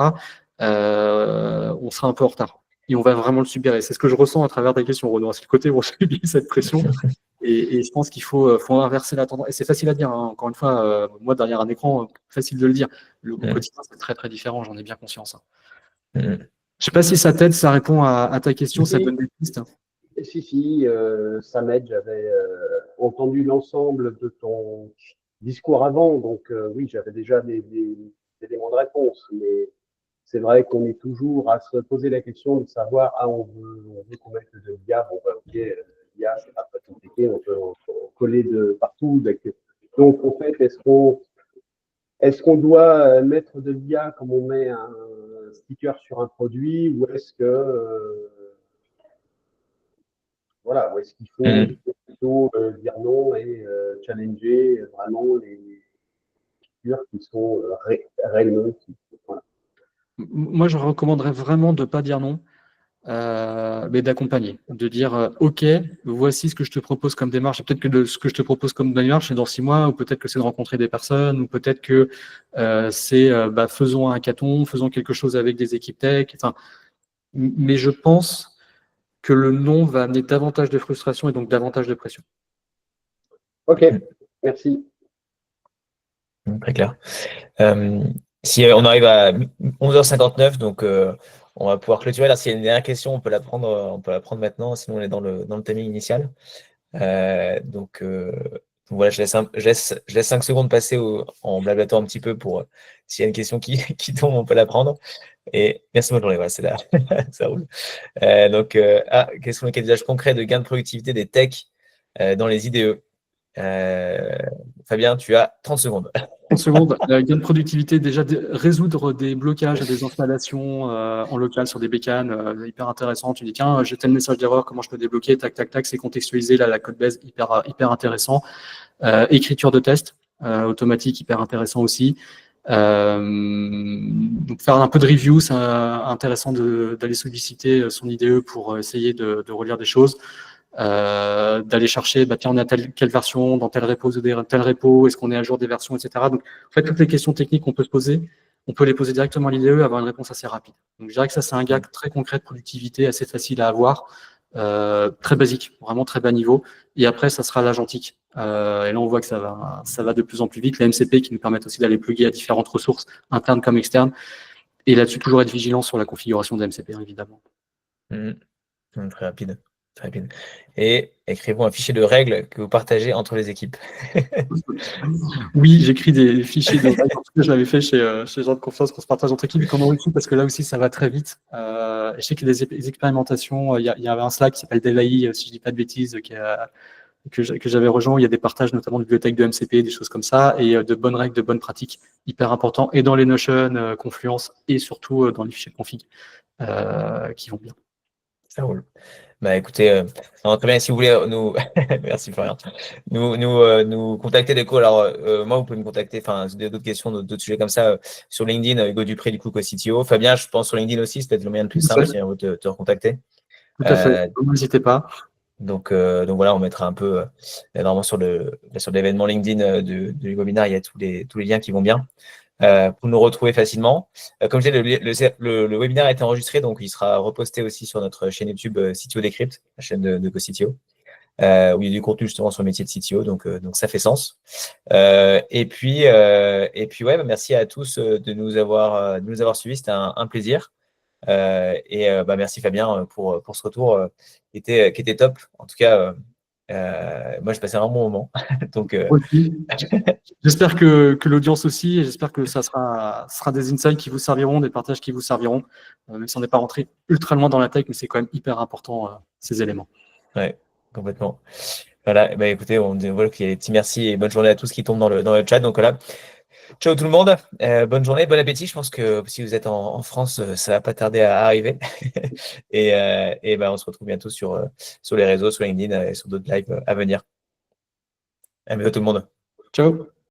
on sera un peu en retard. Et on va vraiment le subir. Et c'est ce que je ressens à travers ta question, Renaud. C'est le côté où on subit cette pression. Et je pense qu'il faut inverser la tendance. Et c'est facile à dire, hein. Encore une fois, moi, derrière un écran, facile de le dire. Au quotidien, c'est très, très différent. J'en ai bien conscience. Je ne sais pas si ça t'aide, ça répond à ta question, ça te donne des pistes. Si, ça m'aide. J'avais entendu l'ensemble de ton discours avant, donc oui, j'avais déjà des éléments de réponse. Mais c'est vrai qu'on est toujours à se poser la question de savoir, on veut qu'on mette de l'IA, bon, ok, l'IA, c'est pas très compliqué, on peut en coller de partout. Donc, en fait, est-ce qu'on doit mettre de l'IA comme on met un sticker sur un produit, ou est-ce que voilà, ou est-ce qu'il faut plutôt dire non et challenger vraiment les stickers qui sont réellement utiles. Voilà. Moi, je recommanderais vraiment de ne pas dire non, mais d'accompagner, de dire OK, voici ce que je te propose comme démarche. Peut-être que ce que je te propose comme démarche, c'est dans 6 mois, ou peut-être que c'est de rencontrer des personnes, ou peut-être que c'est faisons un hackathon, faisons quelque chose avec des équipes tech. Enfin, mais je pense que le non va amener davantage de frustration et donc davantage de pression. Ok, merci. Très clair. Si on arrive à 11h59, donc on va pouvoir clôturer. Là, s'il y a une dernière question, on peut la prendre maintenant, sinon on est dans le timing initial. Donc voilà, je laisse 5 secondes passer en blablatant un petit peu pour s'il y a une question qui tombe, on peut la prendre. Et merci, bonne journée. Voilà, c'est là, ça roule. Quels sont les cas d'usage concrets de gain de productivité des techs dans les IDE? Fabien, tu as 30 secondes. 30 secondes. Gain de productivité, déjà résoudre des blocages à des installations en local sur des bécanes, hyper intéressant. Tu dis, tiens, j'ai tel message d'erreur, comment je peux débloquer? Tac, tac, tac, c'est contextualisé. Là, la code base, hyper intéressant. Écriture de test automatique, hyper intéressant aussi. Donc faire un peu de review, c'est intéressant d'aller solliciter son IDE pour essayer de relire des choses. D'aller chercher, tiens, on a quelle version, dans tel repo, est-ce qu'on est à jour des versions, etc. Donc, en fait, toutes les questions techniques qu'on peut se poser, on peut les poser directement à l'IDE et avoir une réponse assez rapide. Donc, je dirais que ça, c'est un gag très concret de productivité, assez facile à avoir, très basique, vraiment très bas niveau. Et après, ça sera l'agentique. Et là, on voit que ça va de plus en plus vite. Les MCP qui nous permettent aussi d'aller plugger à différentes ressources, internes comme externes. Et là-dessus, toujours être vigilant sur la configuration des MCP, évidemment. Très rapide. Et écrivons un fichier de règles que vous partagez entre les équipes. Oui, j'écris des fichiers de règles. En tout cas, je l'avais fait chez les gens de confiance qu'on se partage entre équipes et qu'on enrichit parce que là aussi, ça va très vite. Je sais qu'il y a des expérimentations. Il y avait un Slack qui s'appelle Delay, si je ne dis pas de bêtises, que j'avais rejoint. Il y a des partages, notamment de bibliothèques de MCP, des choses comme ça, et de bonnes règles, de bonnes pratiques, hyper important, et dans les Notion, Confluence, et surtout dans les fichiers de config qui vont bien. Ça roule. Écoutez, très bien, si vous voulez nous merci Florian, nous contacter Déco. Alors moi vous pouvez me contacter, enfin d'autres questions, d'autres sujets comme ça sur LinkedIn, Hugo Dupré du coup co-CTO. Fabien, je pense sur LinkedIn aussi, c'est peut-être le moyen le plus simple si on veut te recontacter. Tout à fait, n'hésitez pas. Donc voilà, on mettra un peu normalement sur l'événement LinkedIn du webinaire, il y a tous les liens qui vont bien. Pour nous retrouver facilement. Comme je disais, le webinaire a été enregistré, donc il sera reposté aussi sur notre chaîne YouTube CTO Decrypt, la chaîne de GoCTO, où il y a du contenu justement sur le métier de CTO, donc ça fait sens. Et puis merci à tous de nous avoir suivis, c'était un plaisir. Merci Fabien pour ce retour qui était top. En tout cas, moi je passais un bon moment. Donc, j'espère que l'audience aussi, et j'espère que ça sera des insights qui vous serviront, des partages qui vous serviront, même si on n'est pas rentré ultra loin dans la tech, mais c'est quand même hyper important ces éléments. Ouais, complètement. Voilà, écoutez, on voit qu'il y a des petits merci et bonne journée à tous qui tombent dans le chat. Donc voilà, ciao tout le monde, bonne journée, bon appétit. Je pense que si vous êtes en France, ça va pas tarder à arriver. Et on se retrouve bientôt sur les réseaux, sur LinkedIn et sur d'autres lives à venir. À bientôt tout le monde. Ciao.